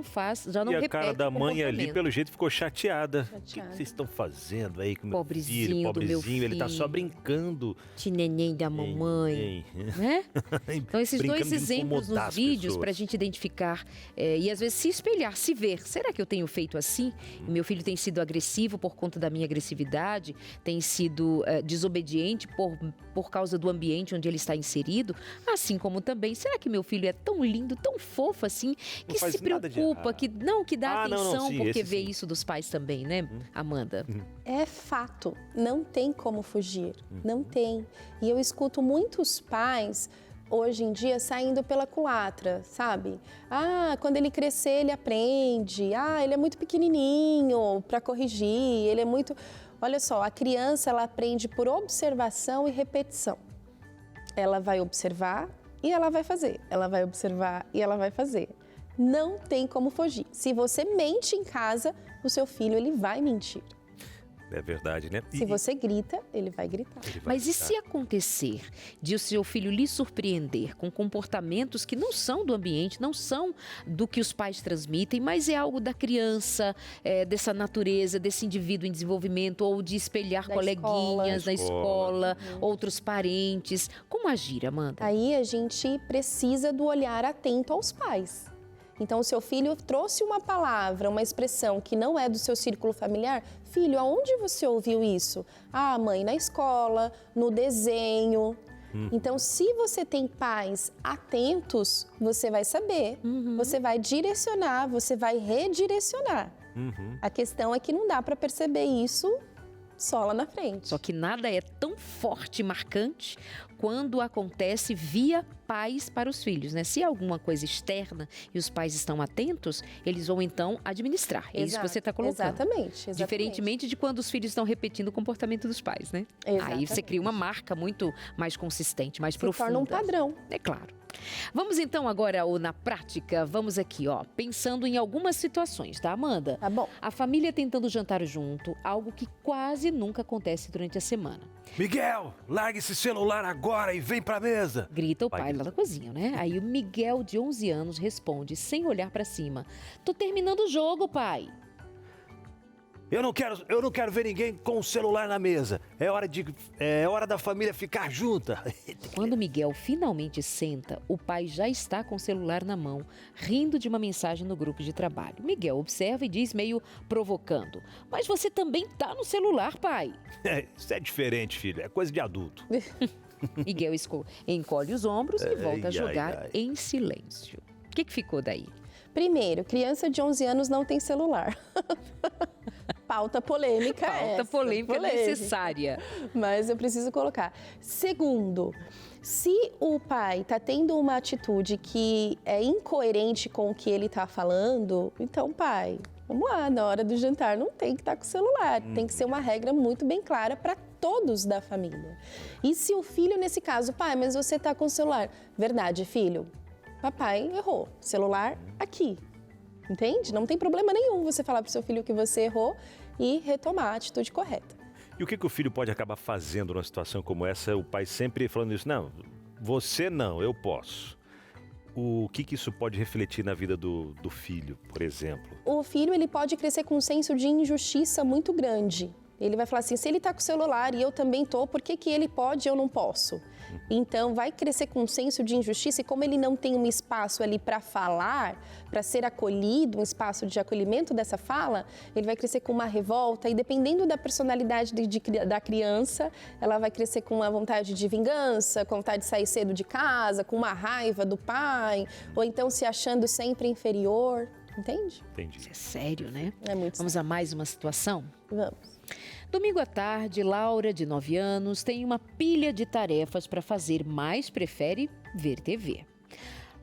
repete. E a cara da o mãe ali, comportamento. pelo jeito, ficou chateada. O que vocês estão fazendo aí com o meu filho? Do meu Pobrezinho, ele tá só filho. brincando. Neném da mamãe, né? Então, esses Brincando dois de exemplos incomodar nos as vídeos pessoas. para a gente identificar e às vezes se espelhar, se ver. Será que eu tenho feito assim? Meu filho tem sido agressivo por conta da minha agressividade? Tem sido desobediente por causa do ambiente onde ele está inserido? Assim como também, será que meu filho é tão lindo, tão fofo assim, que faz se nada de preocupa, errado. que dá atenção sim, porque esse vê sim. isso dos pais também, né, Amanda? É fato, não tem como fugir, não tem. E eu escuto muitos pais hoje em dia saindo pela culatra, sabe? Ah, quando ele crescer ele aprende. Ah, ele é muito pequenininho para corrigir, ele é muito... Olha só, a criança ela aprende por observação e repetição. Ela vai observar e ela vai fazer. Ela vai observar e ela vai fazer. Não tem como fugir. Se você mente em casa, o seu filho ele vai mentir. É verdade, né? Se você grita, ele vai gritar. Mas e se acontecer de o seu filho lhe surpreender com comportamentos que não são do ambiente, não são do que os pais transmitem, mas é algo da criança, dessa natureza, desse indivíduo em desenvolvimento, ou de espelhar Da coleguinhas da escola, escola. outros parentes? Como agir, Amanda? Aí a gente precisa do olhar atento aos pais. Então, o seu filho trouxe uma palavra, uma expressão que não é do seu círculo familiar. Filho, aonde você ouviu isso? Ah, mãe, na escola, no desenho. Então, se você tem pais atentos, você vai saber. Você vai direcionar, você vai redirecionar. A questão é que não dá para perceber isso só lá na frente. Só que nada é tão forte e marcante quando acontece via pais para os filhos, né? Se é alguma coisa externa e os pais estão atentos, eles vão então administrar. É isso que você está colocando. Exatamente. Diferentemente de quando os filhos estão repetindo o comportamento dos pais, né? Aí você cria uma marca muito mais consistente, mais profunda. Se torna um padrão. É claro. Vamos então agora, na prática, vamos aqui, pensando em algumas situações, tá, Amanda? Tá bom. A família tentando jantar junto, algo que quase nunca acontece durante a semana. Miguel, larga esse celular agora e vem pra mesa. Grita o pai lá da cozinha, né? Aí o Miguel, de 11 anos, responde sem olhar pra cima. Tô terminando o jogo, pai. Eu não quero ver ninguém com o celular na mesa. É hora da família ficar junta. Quando Miguel finalmente senta, o pai já está com o celular na mão, rindo de uma mensagem no grupo de trabalho. Miguel observa e diz meio provocando: mas você também tá no celular, pai. Isso é diferente, filho. É coisa de adulto. Miguel encolhe os ombros e volta a jogar ai. em silêncio. O que ficou daí? Primeiro, criança de 11 anos não tem celular. Pauta polêmica Pauta polêmica necessária. Mas eu preciso colocar. Segundo, se o pai está tendo uma atitude que é incoerente com o que ele está falando, então, pai, vamos lá, na hora do jantar não tem que estar com o celular. Tem que ser uma regra muito bem clara para todos da família. E se o filho, nesse caso, pai, mas você está com o celular. Verdade, filho. Papai errou. Celular aqui. Entende? Não tem problema nenhum você falar pro seu filho que você errou e retomar a atitude correta. E o que o filho pode acabar fazendo numa situação como essa? O pai sempre falando isso, não, você não, eu posso. O que isso pode refletir na vida do filho, por exemplo? O filho, ele pode crescer com um senso de injustiça muito grande. Ele vai falar assim, se ele está com o celular e eu também estou, por que ele pode e eu não posso? Então, vai crescer com um senso de injustiça e como ele não tem um espaço ali para falar, para ser acolhido, um espaço de acolhimento dessa fala, ele vai crescer com uma revolta e dependendo da personalidade da criança, ela vai crescer com uma vontade de vingança, com vontade de sair cedo de casa, com uma raiva do pai, ou então se achando sempre inferior, entende? Entendi. Isso é sério, né? É muito Vamos a mais uma situação? Vamos. Domingo à tarde, Laura, de 9 anos, tem uma pilha de tarefas para fazer, mas prefere ver TV.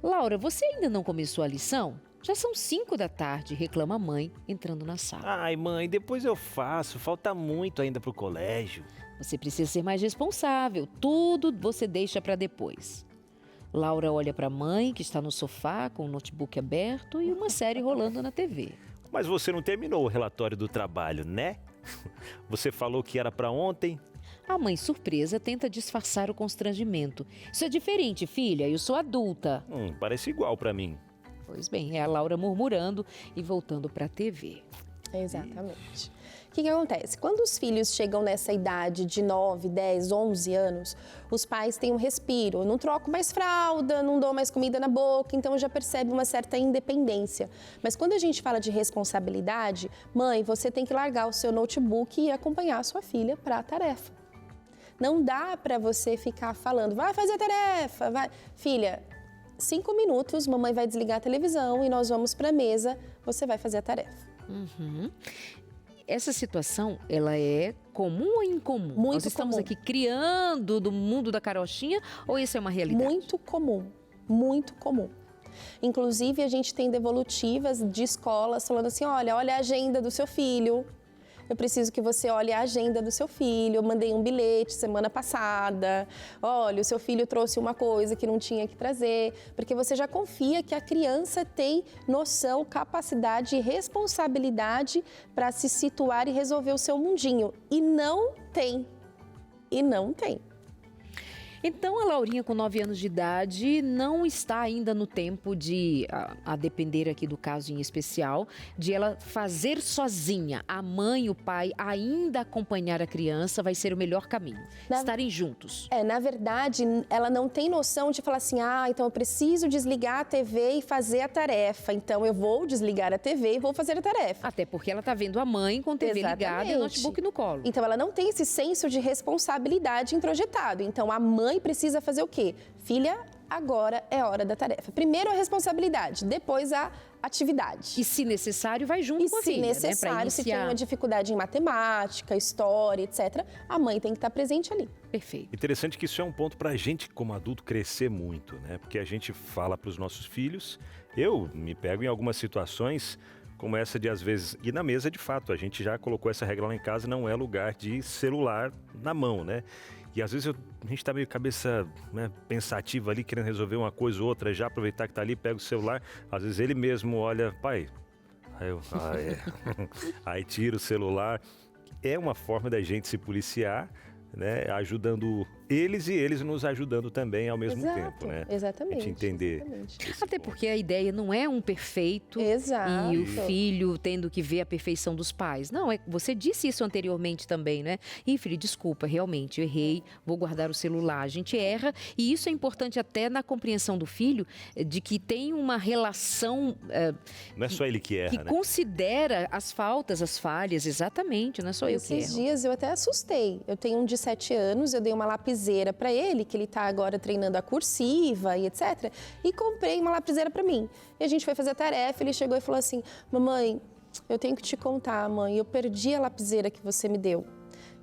Laura, você ainda não começou a lição? Já são 5 da tarde, reclama a mãe, entrando na sala. Ai, mãe, depois eu faço. Falta muito ainda pro colégio. Você precisa ser mais responsável. Tudo você deixa para depois. Laura olha para a mãe, que está no sofá com o notebook aberto e uma série rolando na TV. Mas você não terminou o relatório do trabalho, né? Você falou que era para ontem? A mãe, surpresa, tenta disfarçar o constrangimento. Isso é diferente, filha. Eu sou adulta. Parece igual para mim. Pois bem, é a Laura murmurando e voltando para a TV. Exatamente. O que acontece? Quando os filhos chegam nessa idade de 9, 10, 11 anos, os pais têm um respiro. Eu não troco mais fralda, não dou mais comida na boca, então já percebe uma certa independência. Mas quando a gente fala de responsabilidade, mãe, você tem que largar o seu notebook e acompanhar a sua filha para a tarefa. Não dá para você ficar falando, vai fazer a tarefa, vai. Filha, 5 minutos, mamãe vai desligar a televisão e nós vamos para a mesa, você vai fazer a tarefa. Essa situação, ela é comum ou incomum? Muito Nós estamos comum. aqui criando do mundo da carochinha ou isso é uma realidade? Muito comum, muito comum. Inclusive, a gente tem devolutivas de escolas falando assim, olha a agenda do seu filho. Eu preciso que você olhe a agenda do seu filho. Eu mandei um bilhete semana passada. Olha, o seu filho trouxe uma coisa que não tinha que trazer. Porque você já confia que a criança tem noção, capacidade e responsabilidade para se situar e resolver o seu mundinho. E não tem. E não tem. Então, a Laurinha, com 9 anos de idade, não está ainda no tempo de, a depender aqui do caso em especial, de ela fazer sozinha. A mãe e o pai ainda acompanhar a criança vai ser o melhor caminho. Estarem juntos. Na verdade, ela não tem noção de falar assim, então eu preciso desligar a TV e fazer a tarefa. Então, eu vou desligar a TV e vou fazer a tarefa. Até porque ela está vendo a mãe com TV ligada e o notebook no colo. Então, ela não tem esse senso de responsabilidade introjetado. Então, a mãe precisa fazer o quê? Filha, agora é hora da tarefa. Primeiro a responsabilidade, depois a atividade. E se necessário, vai junto com a filha, se necessário, né? se tem uma dificuldade em matemática, história, etc., a mãe tem que estar presente ali. Perfeito. Interessante que isso é um ponto para a gente, como adulto, crescer muito, né? Porque a gente fala para os nossos filhos, eu me pego em algumas situações como essa de, às vezes, ir na mesa de fato. A gente já colocou essa regra lá em casa, não é lugar de celular na mão, né? E às vezes a gente tá meio cabeça, né, pensativa ali, querendo resolver uma coisa ou outra, já aproveitar que tá ali, pega o celular. Às vezes ele mesmo olha, pai, aí tira o celular. É uma forma da gente se policiar, né, ajudando eles e eles nos ajudando também ao mesmo tempo, né? Exatamente. A gente entender. Até porque a ideia não é um perfeito Exato. e o filho tendo que ver a perfeição dos pais. Não, você disse isso anteriormente também, né? E filho, desculpa, realmente, eu errei, vou guardar o celular. A gente erra e isso é importante até na compreensão do filho, de que tem uma relação... Não é só ele que erra, que né? considera as faltas, as falhas, exatamente, não é só eu que erro. Esses dias eu até assustei. Eu tenho um de 7 anos, eu dei uma lapiseira para ele, que ele está agora treinando a cursiva e etc. E comprei uma lapiseira para mim. E a gente foi fazer a tarefa, ele chegou e falou assim, mamãe, eu tenho que te contar, mãe, eu perdi a lapiseira que você me deu.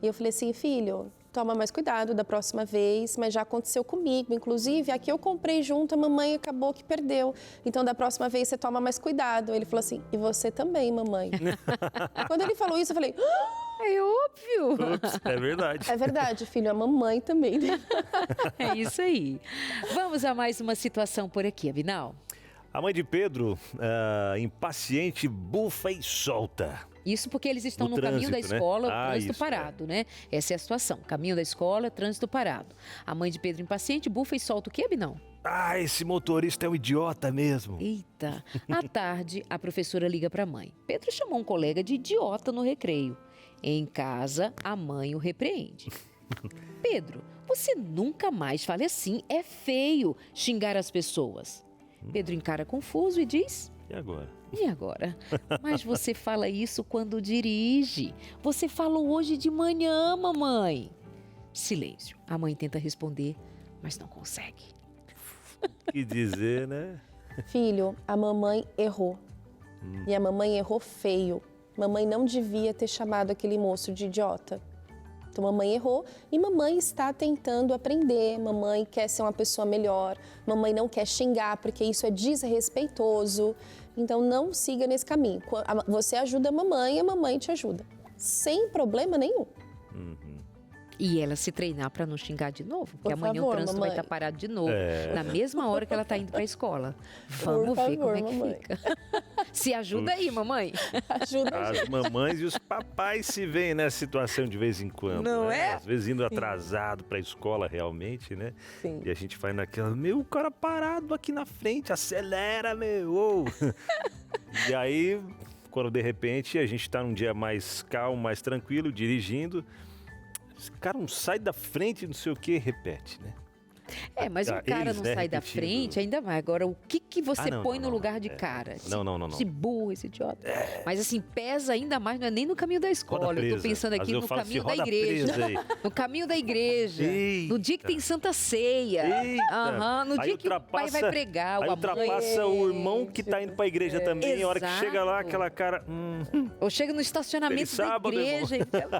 E eu falei assim, filho, toma mais cuidado da próxima vez, mas já aconteceu comigo. Inclusive, a que eu comprei junto, a mamãe acabou que perdeu. Então, da próxima vez, você toma mais cuidado. Ele falou assim, e você também, mamãe. Quando ele falou isso, eu falei... É óbvio. Ups, é verdade. É verdade, filho, a mamãe também. É isso aí. Vamos a mais uma situação por aqui, Abinal. A mãe de Pedro, impaciente, bufa e solta. Isso porque eles estão no caminho da escola, trânsito parado, né? Essa é a situação. Caminho da escola, trânsito parado. A mãe de Pedro impaciente, bufa e solta o quê, Abinal? Ah, esse motorista é um idiota mesmo. Eita. À tarde, a professora liga para a mãe. Pedro chamou um colega de idiota no recreio. Em casa, a mãe o repreende. Pedro, você nunca mais fale assim, é feio xingar as pessoas. Pedro encara confuso e diz... E agora? E agora? Mas você fala isso quando dirige. Você falou hoje de manhã, mamãe. Silêncio. A mãe tenta responder, mas não consegue. O que dizer, né? Filho, a mamãe errou. E a mamãe errou feio. Mamãe não devia ter chamado aquele moço de idiota. Então, mamãe errou e mamãe está tentando aprender. Mamãe quer ser uma pessoa melhor. Mamãe não quer xingar, porque isso é desrespeitoso. Então, não siga nesse caminho. Você ajuda a mamãe te ajuda. Sem problema nenhum. E ela se treinar para não xingar de novo, porque Por amanhã favor, o trânsito mamãe. vai estar parado de novo, na mesma hora que ela está indo para a escola. Vamos ver como é que mamãe. fica. Se ajuda aí, mamãe. Ajuda a gente. As mamães e os papais se veem nessa situação de vez em quando. Não né? é? Às vezes indo atrasado para a escola realmente, né? Sim. E a gente vai naquela, o cara parado aqui na frente, acelera, meu! E aí, quando de repente a gente está num dia mais calmo, mais tranquilo, dirigindo, esse cara não sai da frente, não sei o que, repete, né? Mas o cara eles, não né, sai da repetindo. frente, ainda vai. Agora, o que você não, põe não, no não. lugar de cara? Não. Esse burro, esse idiota. Mas assim, pesa ainda mais, não é nem no caminho da escola. Roda Eu tô presa. pensando Às aqui vezes eu no falo caminho assim, da roda igreja. presa aí. No caminho da igreja. Eita. No dia que tem Santa Ceia. Eita. No Aí dia que o pai vai pregar, aí ou a mãe. ultrapassa o irmão que tá indo pra igreja também, a hora que Exato. chega lá, aquela cara... Ou chega no estacionamento Feliz da sábado, igreja. Então,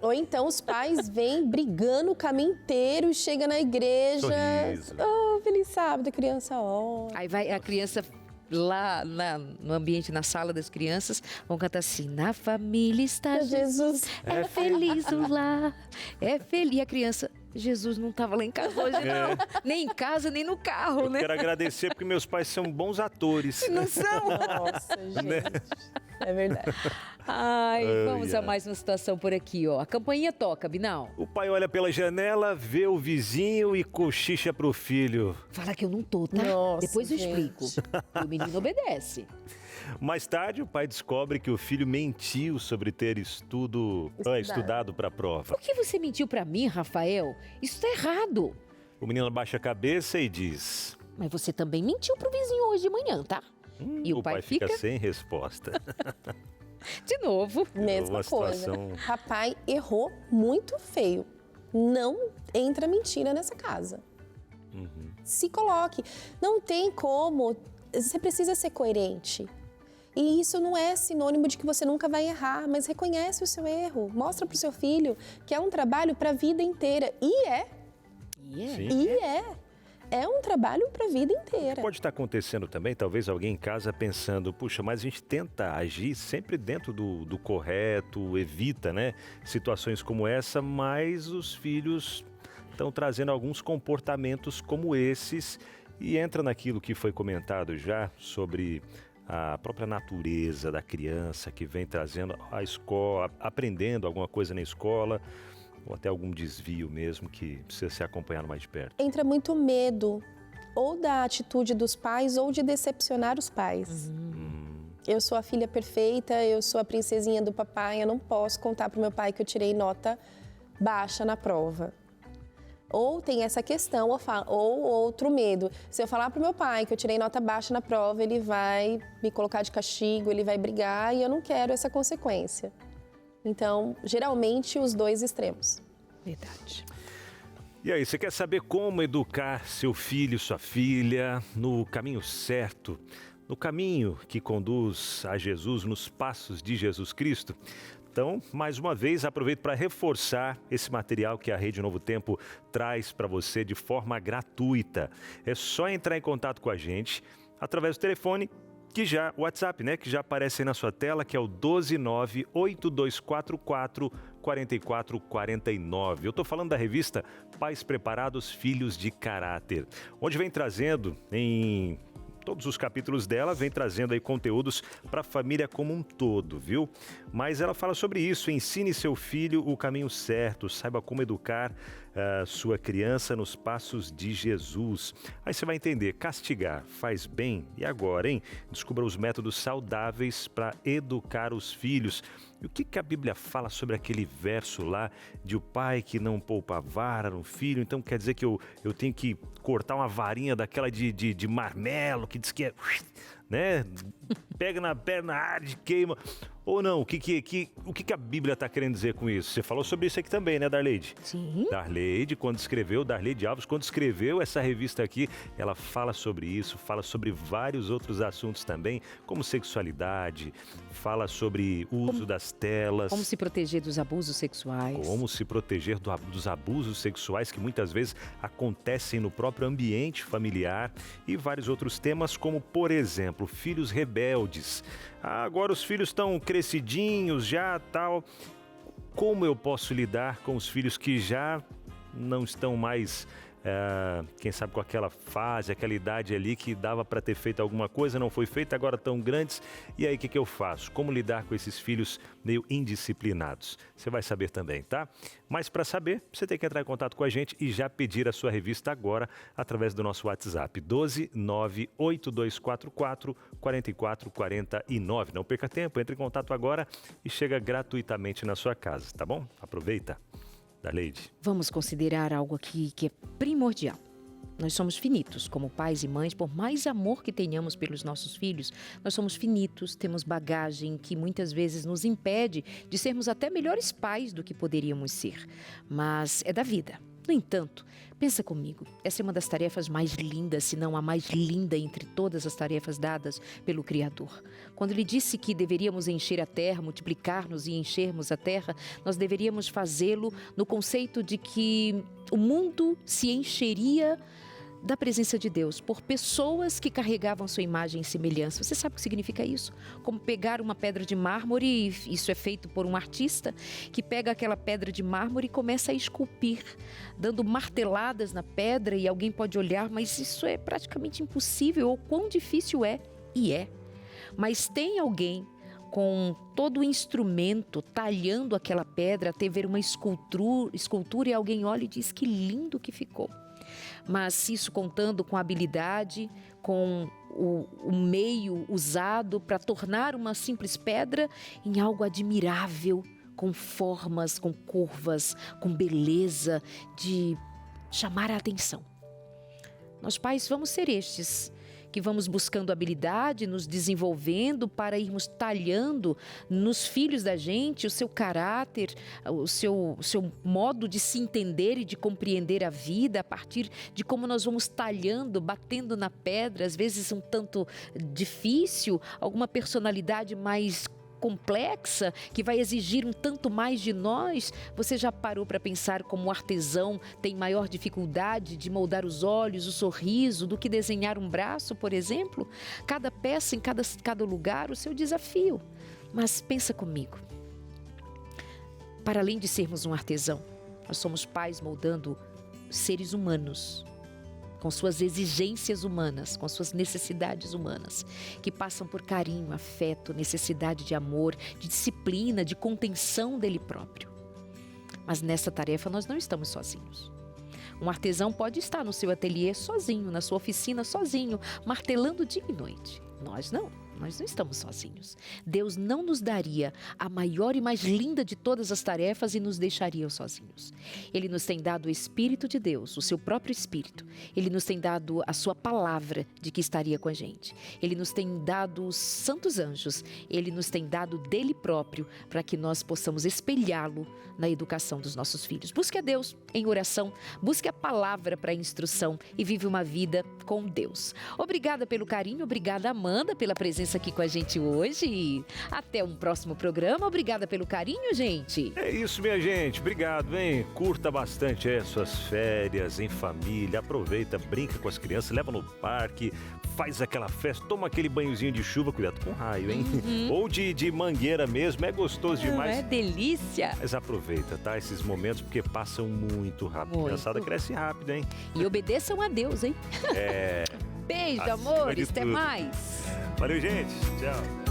Ou então os pais vêm brigando o caminho inteiro, chega na igreja. Sorriso. Oh, feliz sábado, criança. Oh. Aí vai a criança lá no ambiente, na sala das crianças, vão cantar assim, na família está Jesus, é feliz o lar, é feliz. E a criança, Jesus não estava lá em casa hoje, não. Nem em casa, nem no carro, né? Quero agradecer porque meus pais são bons atores. Não são? Nossa, gente. É verdade. Vamos a mais uma situação por aqui, ó. A campainha toca, Binal. O pai olha pela janela, vê o vizinho e cochicha pro filho. Fala que eu não tô, tá? Nossa, Depois eu gente. explico. E o menino obedece. Mais tarde, o pai descobre que o filho mentiu sobre ter estudado para a prova. Por que você mentiu pra mim, Rafael? Isso tá errado. O menino abaixa a cabeça e diz... Mas você também mentiu pro vizinho hoje de manhã, tá? E o pai fica sem resposta. De novo. Mesma Uma coisa. situação- Papai errou muito feio. Não entra mentira nessa casa. se coloque. Não tem como, você precisa ser coerente. E isso não é sinônimo de que você nunca vai errar, mas reconhece o seu erro. Mostra para o seu filho que é um trabalho para a vida inteira. E é. É um trabalho para a vida inteira. Pode estar acontecendo também, talvez alguém em casa pensando, puxa, mas a gente tenta agir sempre dentro do correto, evita, né, situações como essa, mas os filhos estão trazendo alguns comportamentos como esses e entra naquilo que foi comentado já sobre a própria natureza da criança que vem trazendo a escola, aprendendo alguma coisa na escola, ou até algum desvio mesmo que precisa ser acompanhado mais de perto. Entra muito medo, ou da atitude dos pais, ou de decepcionar os pais. Eu sou a filha perfeita, eu sou a princesinha do papai, eu não posso contar pro meu pai que eu tirei nota baixa na prova. Ou tem essa questão, ou outro medo. Se eu falar pro meu pai que eu tirei nota baixa na prova, ele vai me colocar de castigo, ele vai brigar e eu não quero essa consequência. Então, geralmente, os dois extremos. Verdade. E aí, você quer saber como educar seu filho, sua filha no caminho certo, no caminho que conduz a Jesus, nos passos de Jesus Cristo? Então, mais uma vez, aproveito para reforçar esse material que a Rede Novo Tempo traz para você de forma gratuita. É só entrar em contato com a gente através do telefone, o WhatsApp, né, que já aparece aí na sua tela, que é o 12982444449. Eu estou falando da revista Pais Preparados, Filhos de Caráter, onde vem trazendo em todos os capítulos dela, vem trazendo aí conteúdos para a família como um todo, viu? Mas ela fala sobre isso, ensine seu filho o caminho certo, saiba como educar sua criança nos passos de Jesus. Aí você vai entender, castigar faz bem. E agora, hein? Descubra os métodos saudáveis para educar os filhos. E o que a Bíblia fala sobre aquele verso lá de o pai que não poupa a vara no filho? Então quer dizer que eu tenho que cortar uma varinha daquela de marmelo, que diz que é, né? Pega na perna, arde, queima. Ou não? O que a Bíblia está querendo dizer com isso? Você falou sobre isso aqui também, né, Darleide? Sim. Darleide Alves, quando escreveu essa revista aqui, ela fala sobre isso, fala sobre vários outros assuntos também, como sexualidade, fala sobre o uso das telas. Como se proteger dos abusos sexuais. Como se proteger dos abusos sexuais que muitas vezes acontecem no próprio ambiente familiar e vários outros temas, como, por exemplo, filhos rebeldes. Agora os filhos estão crescidinhos já, tal. Como eu posso lidar com os filhos que já não estão mais, quem sabe, com aquela fase, aquela idade ali que dava para ter feito alguma coisa, não foi feita, agora estão grandes. E aí, o que eu faço? Como lidar com esses filhos meio indisciplinados? Você vai saber também, tá? Mas para saber, você tem que entrar em contato com a gente e já pedir a sua revista agora através do nosso WhatsApp, 12982444449. Não perca tempo, entre em contato agora e chega gratuitamente na sua casa, tá bom? Aproveita. Darleide. Vamos considerar algo aqui que é primordial. Nós somos finitos, como pais e mães, por mais amor que tenhamos pelos nossos filhos, nós somos finitos, temos bagagem que muitas vezes nos impede de sermos até melhores pais do que poderíamos ser. Mas é da vida. No entanto, pensa comigo, essa é uma das tarefas mais lindas, se não a mais linda entre todas as tarefas dadas pelo Criador. Quando ele disse que deveríamos encher a terra, multiplicar-nos e enchermos a terra, nós deveríamos fazê-lo no conceito de que o mundo se encheria da presença de Deus, por pessoas que carregavam sua imagem e semelhança. Você sabe o que significa isso? Como pegar uma pedra de mármore, isso é feito por um artista, que pega aquela pedra de mármore e começa a esculpir, dando marteladas na pedra, e alguém pode olhar, mas isso é praticamente impossível, ou quão difícil é, e é. Mas tem alguém com todo o instrumento, talhando aquela pedra, até ver uma escultura, e alguém olha e diz que lindo que ficou. Mas isso contando com a habilidade, com o meio usado para tornar uma simples pedra em algo admirável, com formas, com curvas, com beleza, de chamar a atenção. Nós pais vamos ser estes que vamos buscando habilidade, nos desenvolvendo para irmos talhando nos filhos da gente o seu caráter, o seu modo de se entender e de compreender a vida a partir de como nós vamos talhando, batendo na pedra, às vezes um tanto difícil, alguma personalidade mais complexa, que vai exigir um tanto mais de nós. Você já parou para pensar como o artesão tem maior dificuldade de moldar os olhos, o sorriso, do que desenhar um braço, por exemplo? Cada peça em cada lugar, o seu desafio. Mas pensa comigo. Para além de sermos um artesão, nós somos pais moldando seres humanos, com suas exigências humanas, com suas necessidades humanas, que passam por carinho, afeto, necessidade de amor, de disciplina, de contenção dele próprio. Mas nessa tarefa nós não estamos sozinhos. Um artesão pode estar no seu ateliê sozinho, na sua oficina sozinho, martelando dia e noite. Nós não estamos sozinhos. Deus não nos daria a maior e mais linda de todas as tarefas e nos deixaria sozinhos. Ele nos tem dado o Espírito de Deus, o seu próprio Espírito. Ele nos tem dado a sua palavra de que estaria com a gente. Ele nos tem dado os santos anjos. Ele nos tem dado dele próprio para que nós possamos espelhá-lo na educação dos nossos filhos. Busque a Deus em oração, busque a palavra para a instrução e vive uma vida com Deus. Obrigada pelo carinho, obrigada Amanda pela presença aqui com a gente hoje e até um próximo programa. Obrigada pelo carinho, gente. É isso, minha gente. Obrigado, hein? Curta bastante suas férias em família. Aproveita, brinca com as crianças, leva no parque, faz aquela festa, toma aquele banhozinho de chuva, cuidado com raio, hein? Ou de mangueira mesmo, é gostoso demais. É delícia. Mas aproveita, tá? Esses momentos, porque passam muito rápido. A criançada cresce rápido, hein? E obedeçam a Deus, hein? É. Beijo, Acima amores. de Até tudo. mais. Valeu, gente. Tchau.